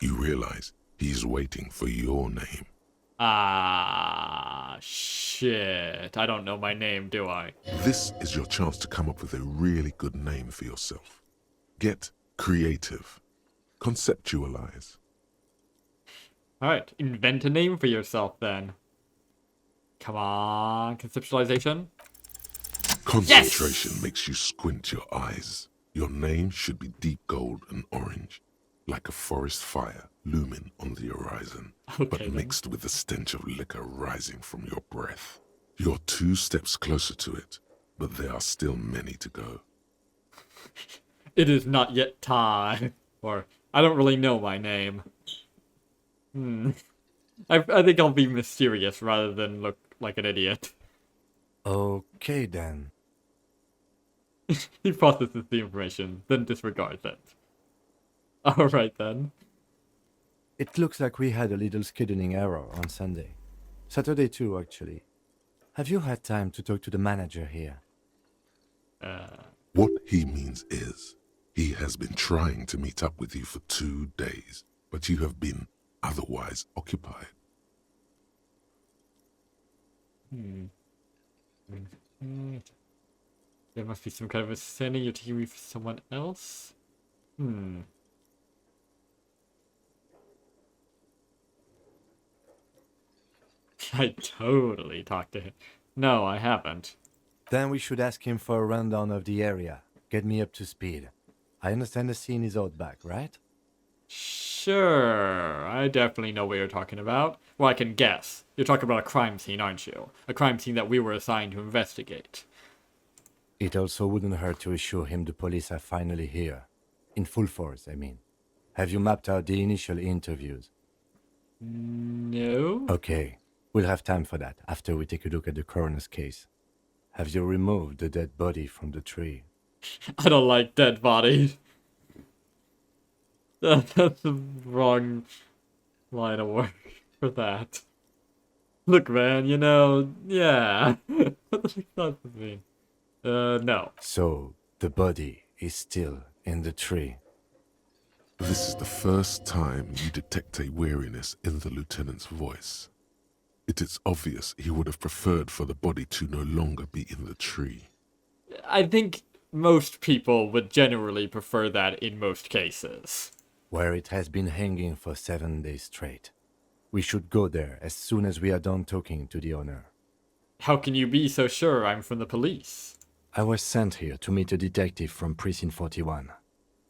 You realize he's waiting for your name. Ah, shit. I don't know my name, do I? This is your chance to come up with a really good name for yourself. Get creative. Conceptualize. Alright, invent a name for yourself then. Come on, conceptualization. Concentration makes you squint your eyes. Your name should be deep gold and orange, like a forest fire looming on the horizon, but then. mixed with the stench of liquor rising from your breath. You're 2 steps closer to it, but there are still many to go. It is not yet time. Or, I don't really know my name. I think I'll be mysterious rather than look like an idiot. Okay then. He processes the information, then disregards it. Alright then. It looks like we had a little scheduling error on Sunday. Saturday too, actually. Have you had time to talk to the manager here? What he means is, he has been trying to meet up with you for 2 days, but you have been otherwise occupied. There must be some kind of understanding you're taking me for someone else? I totally talked to him. No, I haven't. Then we should ask him for a rundown of the area. Get me up to speed. I understand the scene is out back, right? Sure, I definitely know what you're talking about. Well, I can guess. You're talking about a crime scene, aren't you? A crime scene that we were assigned to investigate. It also wouldn't hurt to assure him the police are finally here. In full force, I mean. Have you mapped out the initial interviews? No? Okay, we'll have time for that after we take a look at the coroner's case. Have you removed the dead body from the tree? I don't like dead bodies. That's the wrong line of work for that. Look, man, yeah. What the fuck does this mean? No. So, the body is still in the tree. This is the first time you detect a weariness in the lieutenant's voice. It is obvious he would have preferred for the body to no longer be in the tree. I think most people would generally prefer that in most cases. Where it has been hanging for 7 days straight. We should go there as soon as we are done talking to the owner. How can you be so sure I'm from the police? I was sent here to meet a detective from Precinct 41.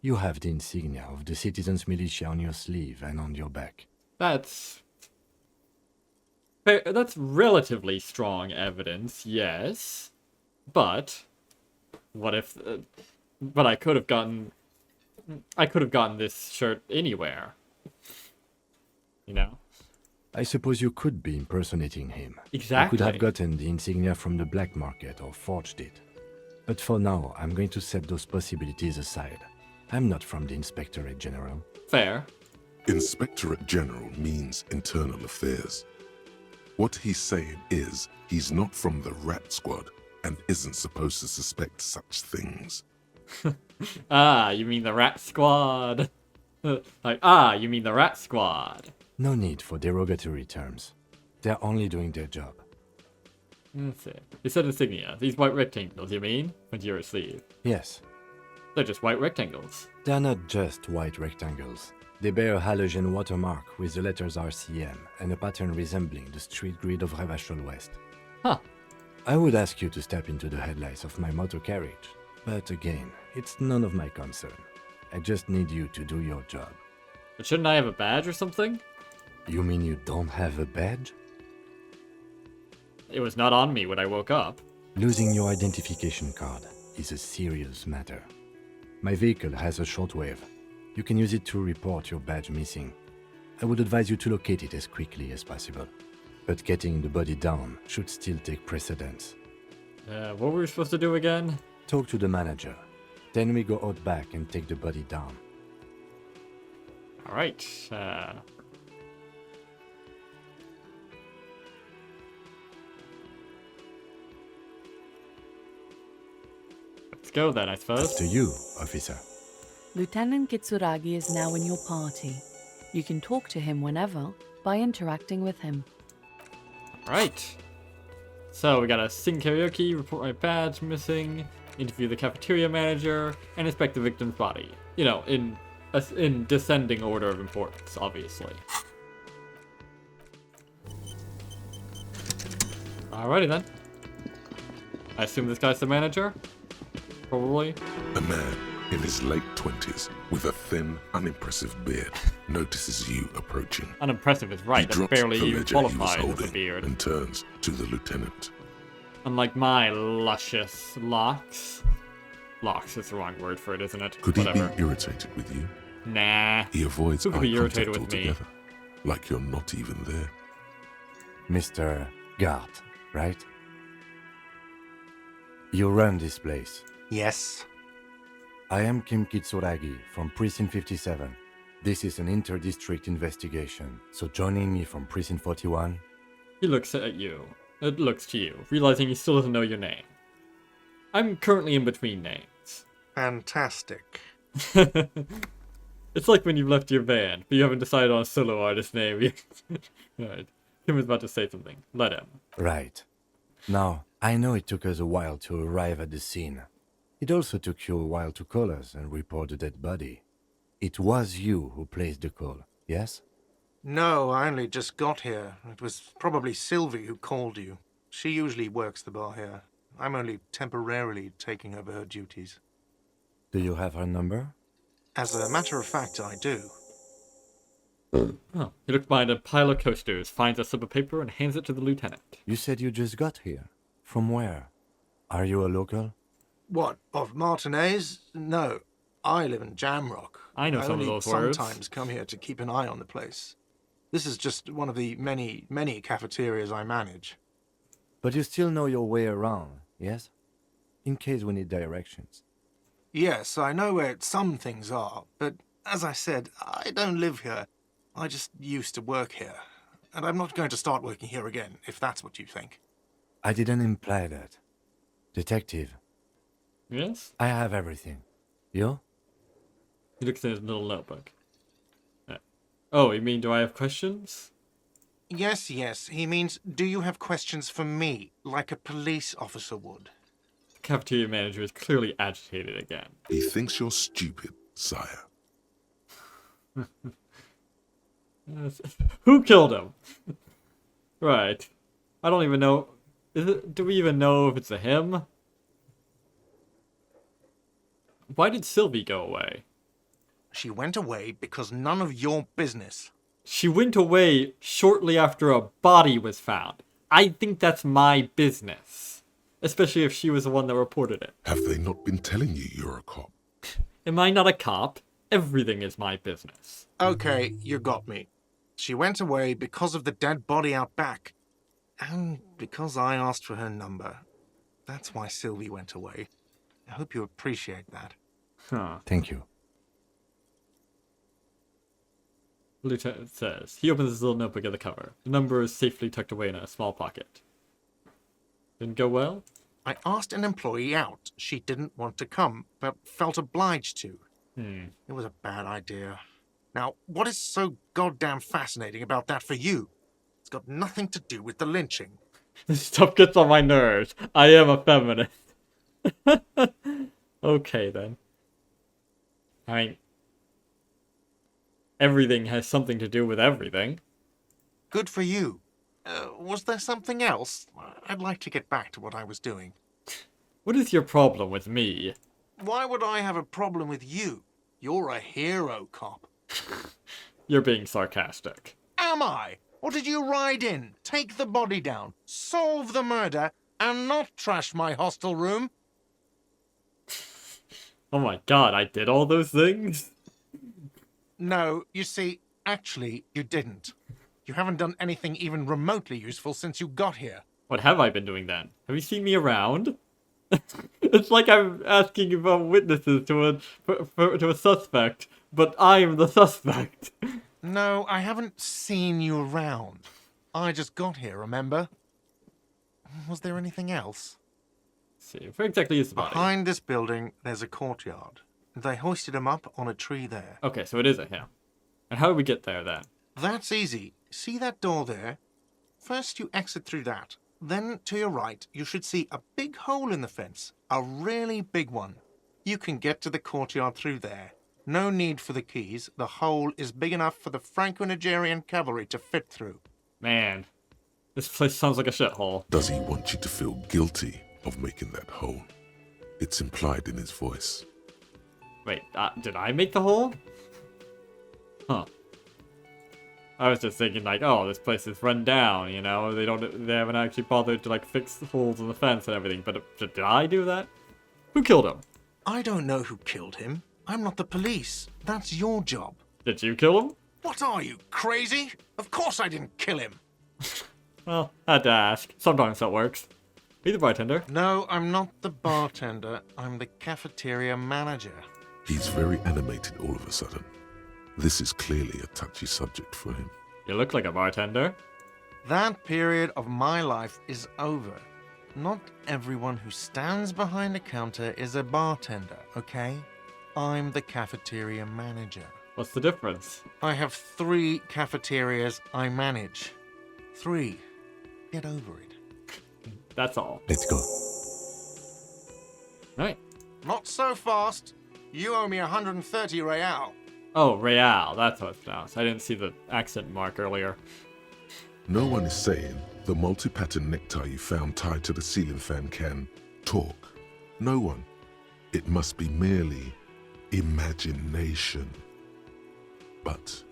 You have the insignia of the Citizens Militia on your sleeve and on your back. That's relatively strong evidence, yes. But what if? But I could have gotten this shirt anywhere. You know. I suppose you could be impersonating him. Exactly. You could have gotten the insignia from the black market or forged it. But for now, I'm going to set those possibilities aside. I'm not from the Inspectorate General. Fair. Inspectorate General means internal affairs. What he's saying is he's not from the Rat Squad and isn't supposed to suspect such things. Ah, you mean the Rat Squad? You mean the Rat Squad? No need for derogatory terms. They're only doing their job. Let's see. You said insignia. These white rectangles, you mean? With your sleeve. Yes, They're just white rectangles. they're not just white rectangles. They bear a halogen watermark with the letters RCM and a pattern resembling the street grid of Revachol West. Huh. I would ask you to step into the headlights of my motor carriage, but again, it's none of my concern. I just need you to do your job. But shouldn't I have a badge or something? You mean you don't have a badge? It was not on me when I woke up. Losing your identification card is a serious matter. My vehicle has a shortwave. You can use it to report your badge missing. I would advise you to locate it as quickly as possible. But getting the body down should still take precedence. What were we supposed to do again? Talk to the manager. Then we go out back and take the body down. Alright, let's go then, I suppose. To you, officer. Lieutenant Kitsuragi is now in your party. You can talk to him whenever by interacting with him. Right. So we gotta sing karaoke, report my badge missing, interview the cafeteria manager, and inspect the victim's body. You know, in descending order of importance, obviously. Alrighty then. I assume this guy's the manager? Probably. A man in his late 20s with a thin, unimpressive beard notices you approaching. Unimpressive is right, He that's drops barely the even ledger he was qualified as a holding beard. and turns to the lieutenant. Unlike my luscious locks. Locks is the wrong word for it, isn't it? Could Whatever. he be irritated with you? Nah. He avoids Who could eye be irritated contact with me? altogether, like you're not even there. Mr. Gart, right? You run this place. Yes. I am Kim Kitsuragi from Precinct 57. This is an inter-district investigation, so joining me from Precinct 41. He looks at you. It looks to you, realizing he still doesn't know your name. I'm currently in between names. Fantastic. It's like when you've left your band, but you haven't decided on a solo artist name yet. Alright. Kim is about to say something. Let him. Right. Now, I know it took us a while to arrive at the scene. It also took you a while to call us and report the dead body. It was you who placed the call, yes? No, I only just got here. It was probably Sylvie who called you. She usually works the bar here. I'm only temporarily taking over her duties. Do you have her number? As a matter of fact, I do. Oh, he looks behind a pile of coasters, finds a slip of paper, and hands it to the lieutenant. You said you just got here. From where? Are you a local? What, of Martinez? No, I live in Jamrock. I know some of only those words. sometimes come here to keep an eye on the place. This is just one of the many, many cafeterias I manage. But you still know your way around, yes? In case we need directions. Yes, I know where some things are, but as I said, I don't live here. I just used to work here. And I'm not going to start working here again, if that's what you think. I didn't imply that. Detective, Yes? I have everything. You? He looks in his little notebook. Oh, you mean do I have questions? Yes, he means, do you have questions for me, like a police officer would? The cafeteria manager is clearly agitated again. He thinks you're stupid, sire. Who killed him? Right. I don't even know. Do we even know if it's a him? Why did Sylvie go away? She went away because none of your business. She went away shortly after a body was found. I think that's my business. Especially if she was the one that reported it. Have they not been telling you you're a cop? Am I not a cop? Everything is my business. Okay, you got me. She went away because of the dead body out back. And because I asked for her number. That's why Sylvie went away. I hope you appreciate that. Huh. Thank you. Lieutenant says. He opens his little notebook at the cover. The number is safely tucked away in a small pocket. Didn't go well? I asked an employee out. She didn't want to come, but felt obliged to. It was a bad idea. Now, what is so goddamn fascinating about that for you? It's got nothing to do with the lynching. This stuff gets on my nerves. I am a feminist. Okay, then. I mean, everything has something to do with everything. Good for you. Was there something else? I'd like to get back to what I was doing. What is your problem with me? Why would I have a problem with you? You're a hero, cop. You're being sarcastic. Am I? Or did you ride in, take the body down, solve the murder, and not trash my hostel room? Oh my god, I did all those things? No, you see, actually, you didn't. You haven't done anything even remotely useful since you got here. What have I been doing then? Have you seen me around? It's like I'm asking about witnesses to a suspect, but I'm the suspect. No, I haven't seen you around. I just got here, remember? Was there anything else? See, where exactly is the body? Behind this building, there's a courtyard. They hoisted him up on a tree there. Okay, so it is a him. And how do we get there then? That's easy. See that door there? First you exit through that. Then to your right, you should see a big hole in the fence. A really big one. You can get to the courtyard through there. No need for the keys. The hole is big enough for the Franco-Nigerian cavalry to fit through. Man, this place sounds like a shithole. Does he want you to feel guilty of making that hole? It's implied in his voice. Wait, did I make the hole? Huh. I was just thinking like, oh, this place is run down, you know? They haven't actually bothered to like fix the holes in the fence and everything. But did I do that? Who killed him? I don't know who killed him. I'm not the police. That's your job. Did you kill him? What are you, crazy? Of course I didn't kill him. Well, had to ask. Sometimes that works. Be the bartender. No, I'm not the bartender. I'm the cafeteria manager. He's very animated all of a sudden. This is clearly a touchy subject for him. You look like a bartender. That period of my life is over. Not everyone who stands behind a counter is a bartender, okay? I'm the cafeteria manager. What's the difference? I have 3 cafeterias I manage. 3. Get over it. That's all. Let's go. Right. Not so fast. You owe me 130 real. Oh, Real. That's how it's pronounced. I didn't see the accent mark earlier. No one is saying the multi-pattern necktie you found tied to the ceiling fan can talk. No one. It must be merely imagination. But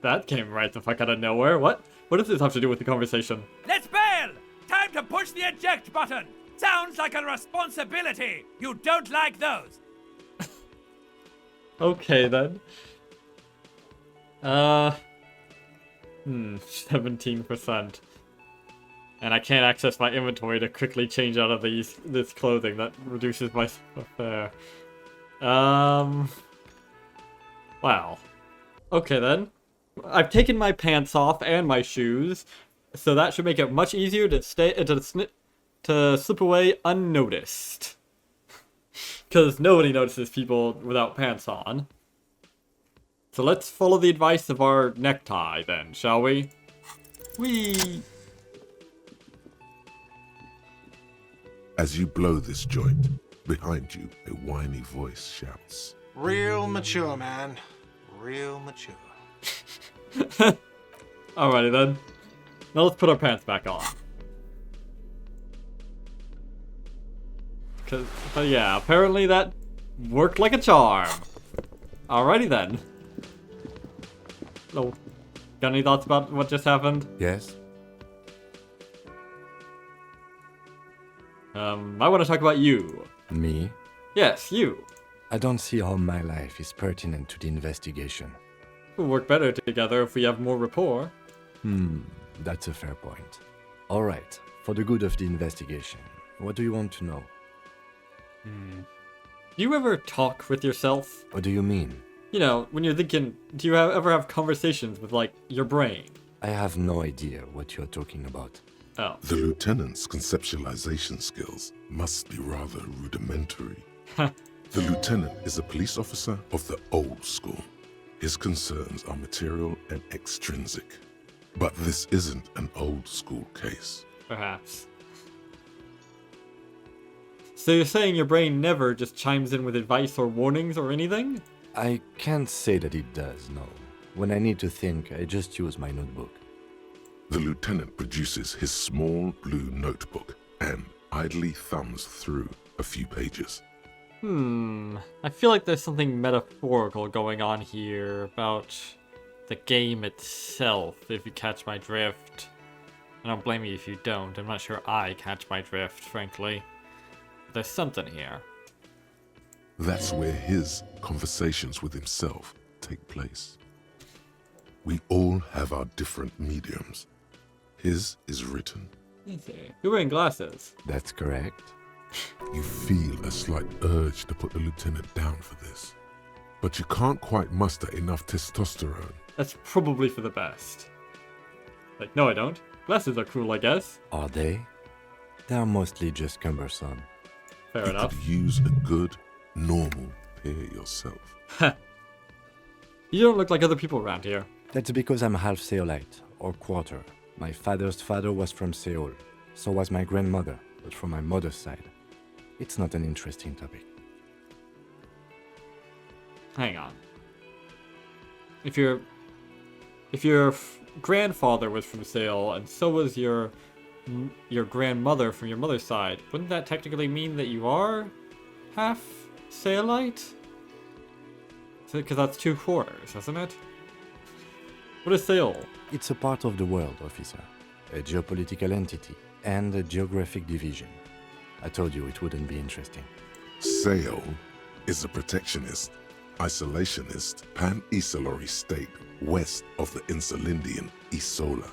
That came right the fuck out of nowhere. What? What does this have to do with the conversation? Let's bail! Time to push the eject button! Sounds like a responsibility! You don't like those! Okay, then. 17%. And I can't access my inventory to quickly change out of this clothing. That reduces my stuff there. Wow. Okay, then. I've taken my pants off and my shoes, so that should make it much easier to slip away unnoticed. Because nobody notices people without pants on. So let's follow the advice of our necktie then, shall we? Whee! as you blow this joint, behind you a whiny voice shouts, Real mature, man. Real mature. Alrighty then. Now let's put our pants back on. But yeah, apparently that worked like a charm. Alrighty then. So, got any thoughts about what just happened? Yes? I want to talk about you. Me? Yes, you. I don't see how my life is pertinent to the investigation. We'll work better together if we have more rapport. That's a fair point. All right, for the good of the investigation, what do you want to know? Do you ever talk with yourself? What do you mean? You know, when you're thinking, do you ever have conversations with, like, your brain? I have no idea what you're talking about. Oh. the lieutenant's conceptualization skills must be rather rudimentary. The lieutenant is a police officer of the old school. His concerns are material and extrinsic. But this isn't an old school case. Perhaps. So you're saying your brain never just chimes in with advice or warnings or anything? I can't say that it does, no. When I need to think, I just use my notebook. The lieutenant produces his small blue notebook and idly thumbs through a few pages. I feel like there's something metaphorical going on here about the game itself, if you catch my drift. I don't blame you if you don't. I'm not sure I catch my drift, frankly. But there's something here. That's where his conversations with himself take place. We all have our different mediums. His is written. You're wearing glasses. That's correct. You feel a slight urge to put the lieutenant down for this. But you can't quite muster enough testosterone. That's probably for the best. Like, no I don't. Glasses are cool, I guess. Are they? They're mostly just cumbersome. Fair You enough. could use a good, normal pair yourself. You don't look like other people around here. That's because I'm half Seolite, or quarter. My father's father was from Seoul. So was my grandmother, but from my mother's side. It's not an interesting topic. Hang on. If your grandfather was from Seoul and so was your grandmother from your mother's side, wouldn't that technically mean that you are half Seolite? Because that's 2 quarters, isn't it? What is Seoul? It's a part of the world, officer. A geopolitical entity and a geographic division. I told you it wouldn't be interesting. Seoul is a protectionist, isolationist, pan-Isolari state west of the Insulindian Isola.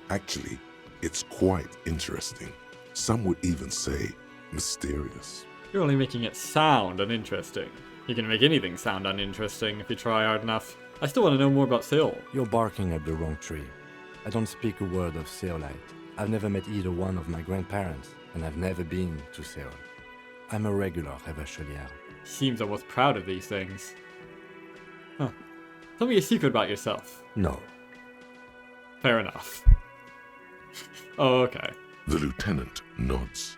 Actually, it's quite interesting. Some would even say mysterious. You're only making it sound uninteresting. You can make anything sound uninteresting if you try hard enough. I still want to know more about Seoul. You're barking up the wrong tree. I don't speak a word of Seolite. I've never met either one of my grandparents, and I've never been to Seoul. I'm a regular Revachelier. Seems almost proud of these things. Huh. Tell me a secret about yourself. No. Fair enough. Oh, okay. The lieutenant nods.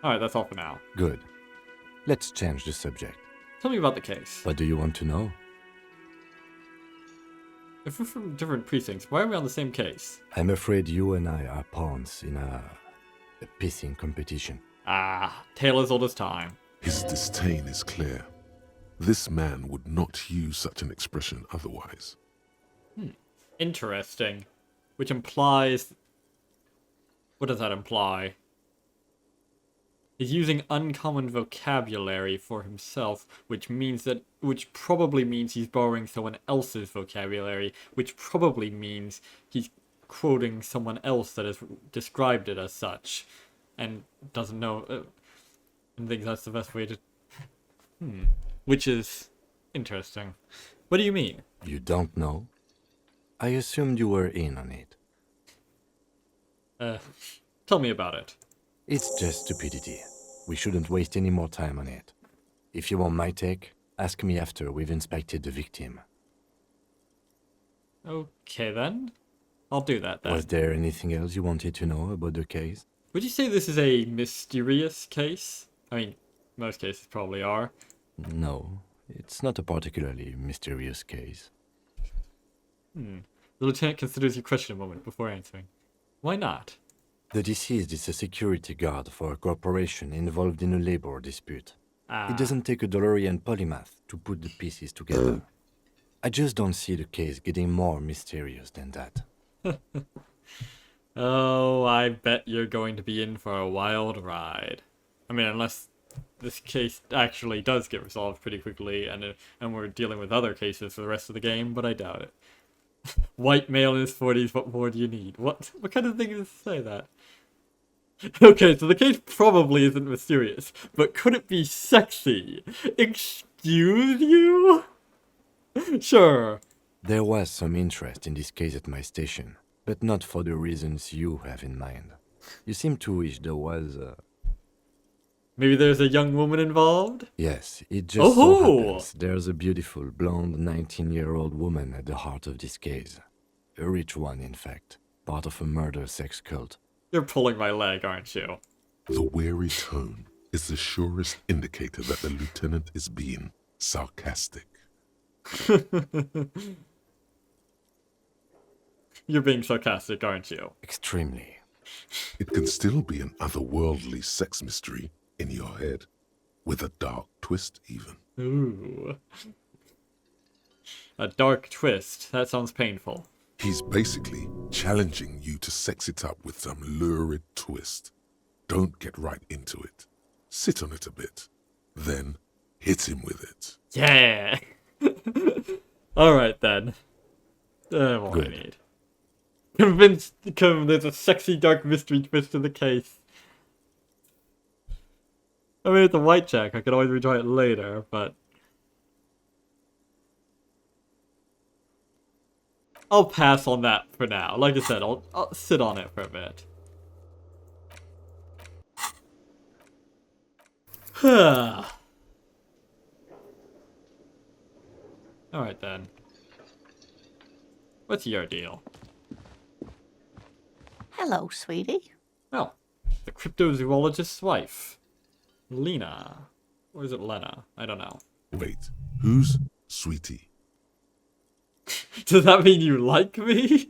Alright, that's all for now. Good. Let's change the subject. Tell me about the case. What do you want to know? If we're from different precincts, why are we on the same case? I'm afraid you and I are pawns in a pissing competition. Ah, tale as old as time. His disdain is clear. This man would not use such an expression otherwise. Interesting. Which implies... What does that imply? He's using uncommon vocabulary for himself, which probably means he's borrowing someone else's vocabulary, which probably means he's quoting someone else that has described it as such, and doesn't know, and thinks that's the best way to... Which is interesting. What do you mean? You don't know? I assumed you were in on it. Tell me about it. It's just stupidity. We shouldn't waste any more time on it. If you want my take, ask me after we've inspected the victim. Okay then. I'll do that then. Was there anything else you wanted to know about the case? Would you say this is a mysterious case? I mean, most cases probably are. No, it's not a particularly mysterious case. The lieutenant considers your question a moment before answering. Why not? The deceased is a security guard for a corporation involved in a labor dispute. It doesn't take a DeLorean polymath to put the pieces together. I just don't see the case getting more mysterious than that. Oh, I bet you're going to be in for a wild ride. I mean, unless this case actually does get resolved pretty quickly and we're dealing with other cases for the rest of the game, but I doubt it. White male in his 40s, what more do you need? What kind of thing is to say that? Okay, so the case probably isn't mysterious, but could it be sexy? Excuse you? Sure. There was some interest in this case at my station, but not for the reasons you have in mind. You seem to wish there was Maybe there's a young woman involved? Yes, it just so Oh! happens there's a beautiful blonde 19-year-old woman at the heart of this case. A rich one, in fact. Part of a murder sex cult. You're pulling my leg, aren't you? The weary tone is the surest indicator that the lieutenant is being sarcastic. You're being sarcastic, aren't you? Extremely. It can still be an otherworldly sex mystery in your head, with a dark twist even. Ooh. A dark twist. That sounds painful. He's basically challenging you to sex it up with some lurid twist. Don't get right into it. Sit on it a bit. Then hit him with it. Yeah! Alright then. What I need. Convinced there's a sexy dark mystery twist to the case. I mean, it's a white check. I could always retry it later, but... I'll pass on that for now. Like I said, I'll sit on it for a bit. Alright then. What's your deal? Hello, sweetie. Oh, the cryptozoologist's wife. Lena. Or is it Lena? I don't know. Wait, who's Sweetie? Does that mean you like me?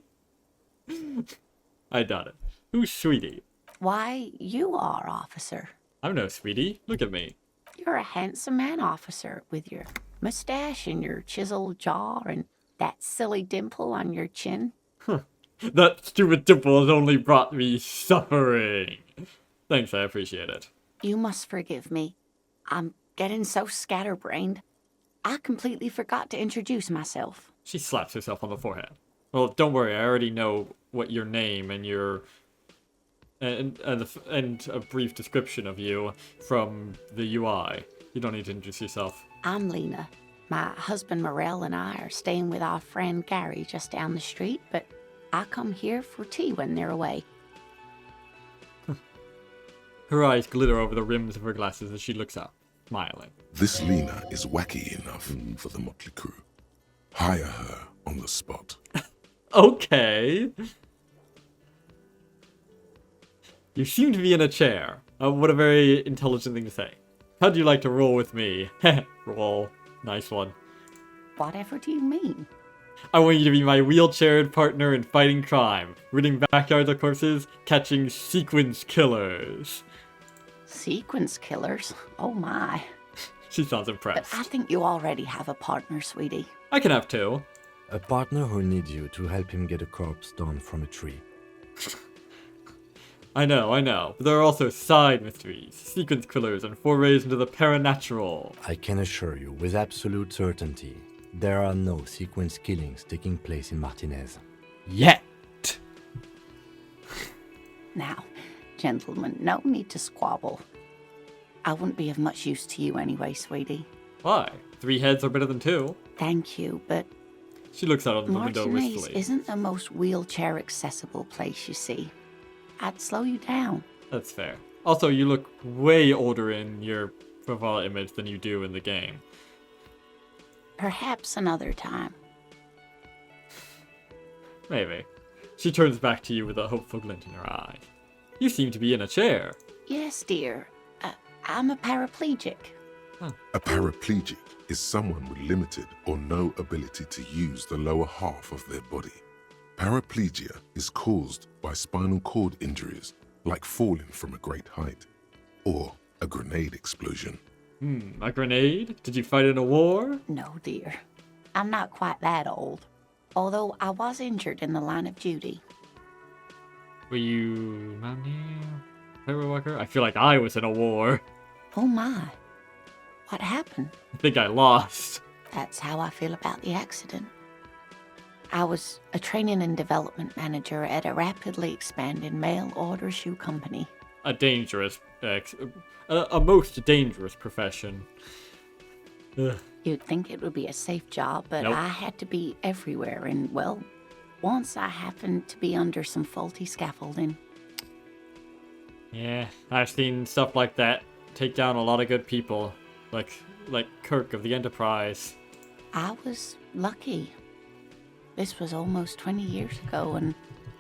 I doubt it. Who's Sweetie? Why, you are, officer. I'm no Sweetie. Look at me. You're a handsome man, officer, with your mustache and your chiseled jaw and that silly dimple on your chin. That stupid dimple has only brought me suffering. Thanks, I appreciate it. You must forgive me. I'm getting so scatterbrained. I completely forgot to introduce myself. She slaps herself on the forehead. Well, don't worry, I already know what your name and your... And a brief description of you from the UI. You don't need to introduce yourself. I'm Lena. My husband Morel and I are staying with our friend Gary just down the street, but I come here for tea when they're away. Her eyes glitter over the rims of her glasses as she looks up, smiling. This Lena is wacky enough for the motley crew. Hire her on the spot. Okay. You seem to be in a chair. What a very intelligent thing to say. How'd you like to roll with me? Roll. Nice one. Whatever do you mean? I want you to be my wheelchaired partner in fighting crime, ridding backyards of corpses, catching sequence killers. Sequence killers? Oh my. She sounds But impressed. I think you already have a partner, sweetie. I can have two. A partner who needs you to help him get a corpse down from a tree. I know. But there are also side mysteries, sequence killers, and forays into the paranatural. I can assure you with absolute certainty, there are no sequence killings taking place in Martinez. Yet. Now, gentlemen, no need to squabble. I wouldn't be of much use to you anyway, sweetie. Why? 3 heads are better than 2. Thank you, but She looks out of the window Martinez wistfully. isn't the most wheelchair-accessible place, you see. I'd slow you down. That's fair. Also, you look way older in your profile image than you do in the game. Perhaps another time. Maybe. She turns back to you with a hopeful glint in her eye. You seem to be in a chair. Yes, dear. I'm a paraplegic. A paraplegic is someone with limited or no ability to use the lower half of their body. Paraplegia is caused by spinal cord injuries, like falling from a great height, or a grenade explosion. A grenade? Did you fight in a war? No, dear. I'm not quite that old. Although I was injured in the line of duty. Were you... Firewalker? I feel like I was in a war. Oh my. What happened? I think I lost. That's how I feel about the accident. I was a training and development manager at a rapidly expanding mail order shoe company. A dangerous... a most dangerous profession. Ugh. You'd think it would be a safe job, but Nope. I had to be everywhere, and well, once I happened to be under some faulty scaffolding. Yeah, I've seen stuff like that take down a lot of good people, like Kirk of the Enterprise. I was lucky. This was almost 20 years ago, and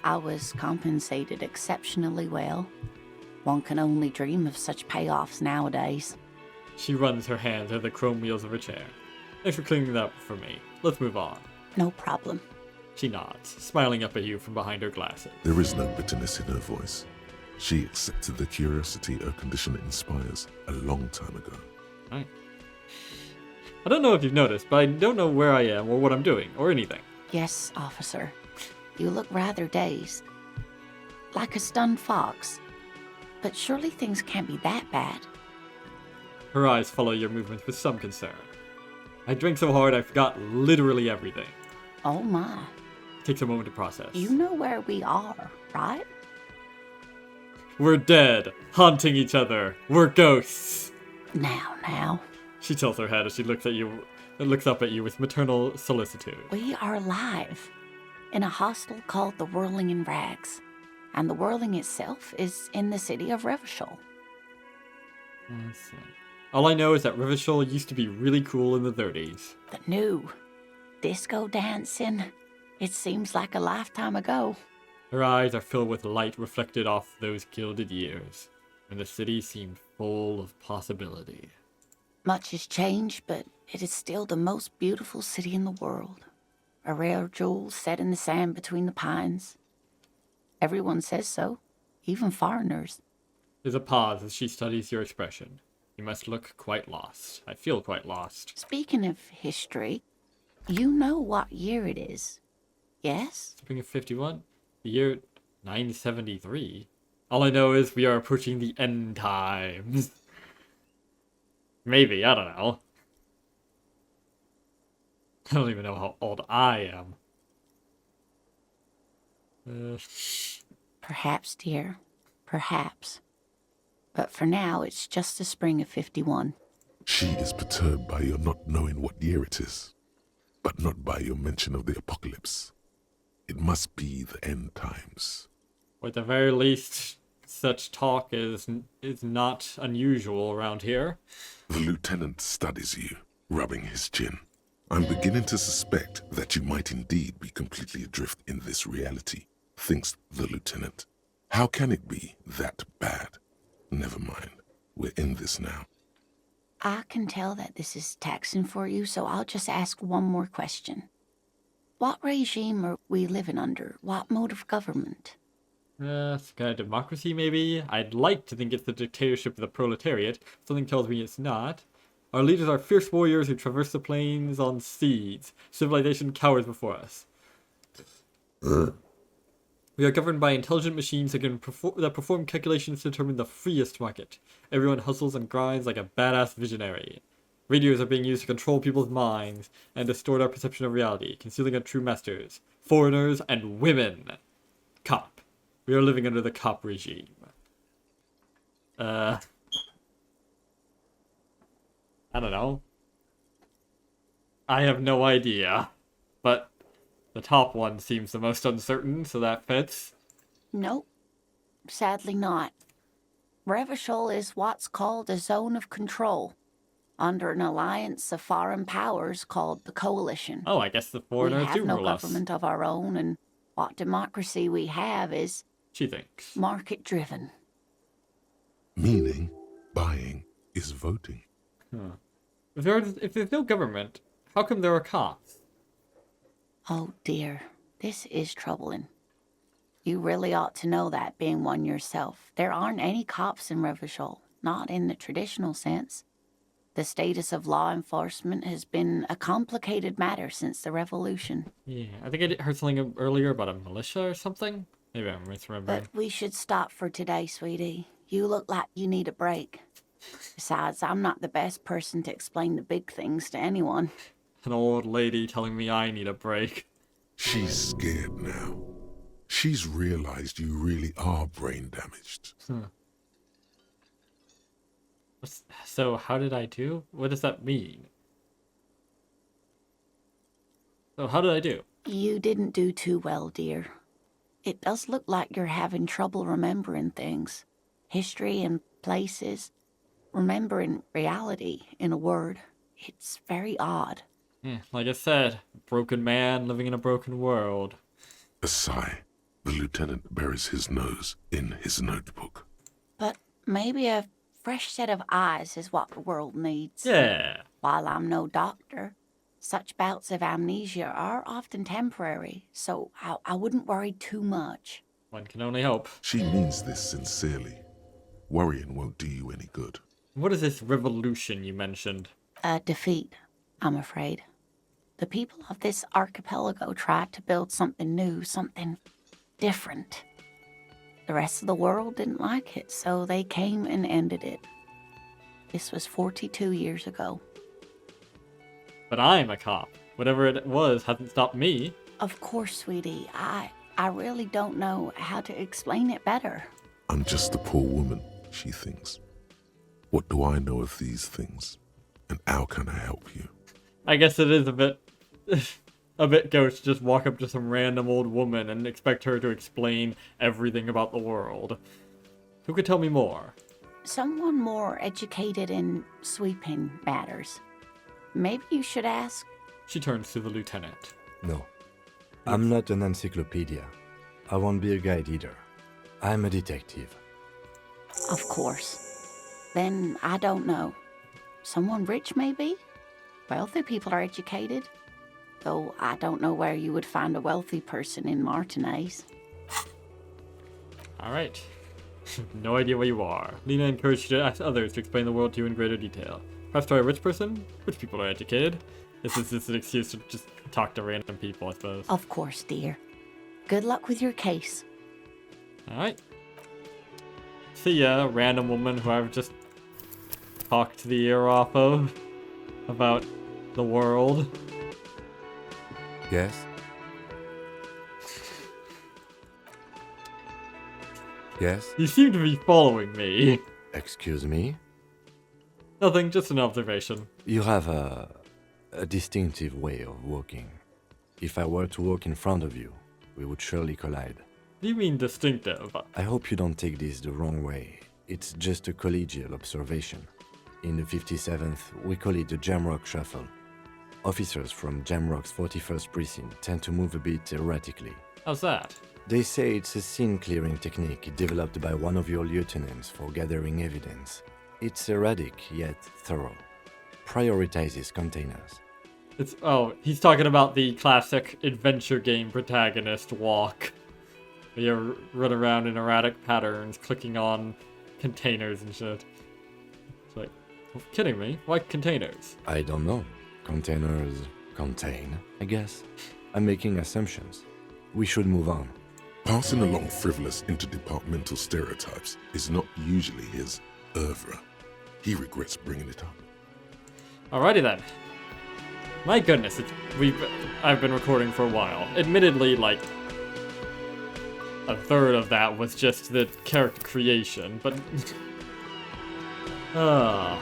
I was compensated exceptionally well. One can only dream of such payoffs nowadays. She runs her hand through the chrome wheels of her chair. Thanks for cleaning that up for me. Let's move on. No problem. She nods, smiling up at you from behind her glasses. There is no bitterness in her voice. She accepted the curiosity her condition inspires a long time ago. Right. I don't know if you've noticed, but I don't know where I am or what I'm doing, or anything. Yes, officer. You look rather dazed. Like a stunned fox. But surely things can't be that bad. Her eyes follow your movements with some concern. I drank so hard I forgot literally everything. Oh my. Takes a moment to process. You know where we are, right? We're dead, haunting each other. We're ghosts. Now. She tilts her head as she looks up at you with maternal solicitude. We are alive. In a hostel called the Whirling in Rags. And the Whirling itself is in the city of Revachol. Let's see. All I know is that Revachol used to be really cool in the 30s. The new disco dancing. It seems like a lifetime ago. Her eyes are filled with light reflected off those gilded years, when the city seemed full of possibility. Much has changed, but it is still the most beautiful city in the world. A rare jewel set in the sand between the pines. Everyone says so, even foreigners. There's a pause as she studies your expression. You must look quite lost. I feel quite lost. Speaking of history, you know what year it is, yes? Spring of 51? The year 973? All I know is we are approaching the end times. Maybe, I don't know. I don't even know how old I am. Perhaps, dear. Perhaps. But for now, it's just the spring of 51. She is perturbed by your not knowing what year it is, but not by your mention of the apocalypse. It must be the end times. Or at the very least, such talk is not unusual around here. The lieutenant studies you, rubbing his chin. I'm beginning to suspect that you might indeed be completely adrift in this reality, thinks the lieutenant. How can it be that bad? Never mind. We're in this now. I can tell that this is taxing for you, so I'll just ask one more question. What regime are we living under? What mode of government? Some kind of democracy, maybe? I'd like to think it's the dictatorship of the proletariat. Something tells me it's not. Our leaders are fierce warriors who traverse the plains on steeds. Civilization cowers before us. We are governed by intelligent machines that perform calculations to determine the freest market. Everyone hustles and grinds like a badass visionary. Radios are being used to control people's minds and distort our perception of reality, concealing our true masters, foreigners and women. Cop. We are living under the cop regime. I don't know. I have no idea. But the top one seems the most uncertain, so that fits. Nope. Sadly not. Revachol is what's called a zone of control, under an alliance of foreign powers called the Coalition. Oh, I guess the foreigners do We have no rule us. government of our own, and what democracy we have is She thinks. market-driven. Meaning, buying is voting. Huh. If there's no government, how come there are cops? Oh dear, this is troubling. You really ought to know that, being one yourself. There aren't any cops in Revachol, not in the traditional sense. The status of law enforcement has been a complicated matter since the revolution. Yeah, I think I heard something earlier about a militia or something. Maybe I'm misremembering. But we should stop for today, sweetie. You look like you need a break. Besides, I'm not the best person to explain the big things to anyone. An old lady telling me I need a break. She's scared now. She's realized you really are brain damaged. So how did I do? What does that mean? So how did I do? You didn't do too well, dear. It does look like you're having trouble remembering things. History and places. remembering reality, in a word. It's very odd. Yeah, like I said, broken man living in a broken world. A sigh. The lieutenant buries his nose in his notebook. But maybe a fresh set of eyes is what the world needs. Yeah. While I'm no doctor, such bouts of amnesia are often temporary, so I wouldn't worry too much. One can only hope. She means this sincerely. Worrying won't do you any good. What is this revolution you mentioned? A defeat, I'm afraid. The people of this archipelago tried to build something new, something different. The rest of the world didn't like it, so they came and ended it. This was 42 years ago. But I'm a cop. Whatever it was hasn't stopped me. Of course, sweetie. I really don't know how to explain it better. I'm just a poor woman, she thinks. What do I know of these things? And how can I help you? I guess it is a bit... a bit ghost to just walk up to some random old woman and expect her to explain everything about the world. Who could tell me more? Someone more educated in sweeping matters. Maybe you should ask. She turns to the lieutenant. No. I'm not an encyclopedia. I won't be a guide either. I'm a detective. Of course. Then I don't know. Someone rich, maybe? Wealthy people are educated. Though I don't know where you would find a wealthy person in Martinez. Alright. No idea where you are. Lena encouraged you to ask others to explain the world to you in greater detail. Perhaps try a rich person? Rich people are educated. This is just an excuse to just talk to random people, I suppose. Of course, dear. Good luck with your case. Alright. See ya, random woman who I've just talked the ear off of about the world. Yes? Yes? You seem to be following me. Excuse me? Nothing, just an observation. You have a distinctive way of walking. If I were to walk in front of you, we would surely collide. What do you mean distinctive? I hope you don't take this the wrong way. It's just a collegial observation. In the 57th, we call it the Jamrock Shuffle. Officers from Jamrock's 41st Precinct tend to move a bit erratically. How's that? They say it's a scene-clearing technique developed by one of your lieutenants for gathering evidence. It's erratic, yet thorough. Prioritizes containers. He's talking about the classic adventure game protagonist walk. You run around in erratic patterns, clicking on containers and shit. It's like, you're kidding me? Why containers? I don't know. Containers contain, I guess. I'm making assumptions. We should move on. Passing along frivolous interdepartmental stereotypes is not usually his oeuvre. He regrets bringing it up. Alrighty then. My goodness, I've been recording for a while. Admittedly, like, a third of that was just the character creation, but... Man.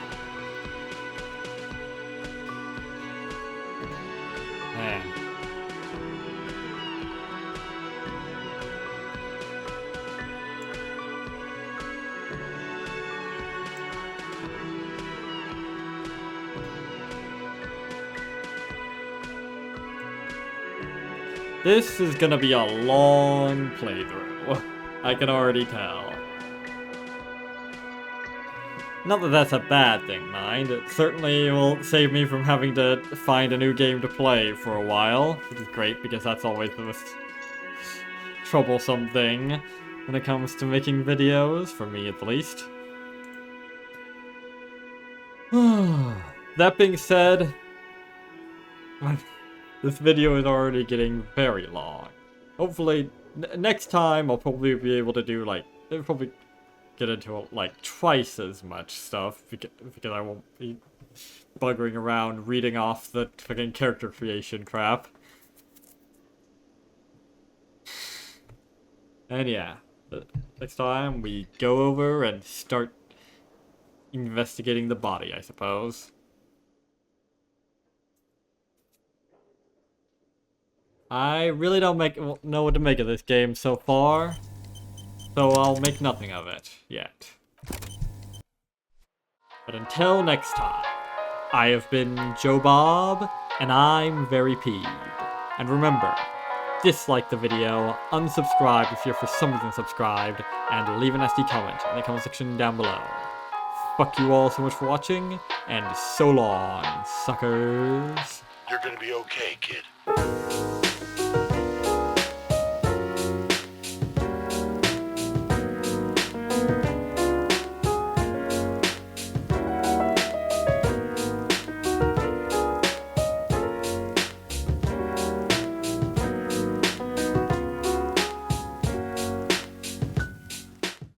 This is gonna be a long playthrough. I can already tell. Not that that's a bad thing, mind. It certainly will save me from having to find a new game to play for a while, which is great because that's always the most troublesome thing when it comes to making videos, for me at least. That being said, this video is already getting very long. Hopefully, next time I'll probably be able to do, like, probably get into, like, twice as much stuff, because I won't be buggering around reading off the fucking character creation crap. And yeah, next time we go over and start investigating the body, I suppose. I really don't know what to make of this game so far, so I'll make nothing of it yet. But until next time, I have been Joe Bob, and I'm very peeved. And remember, dislike the video, unsubscribe if you're for some reason subscribed, and leave a nasty comment in the comment section down below. Fuck you all so much for watching, and so long, suckers. You're gonna be okay, kid.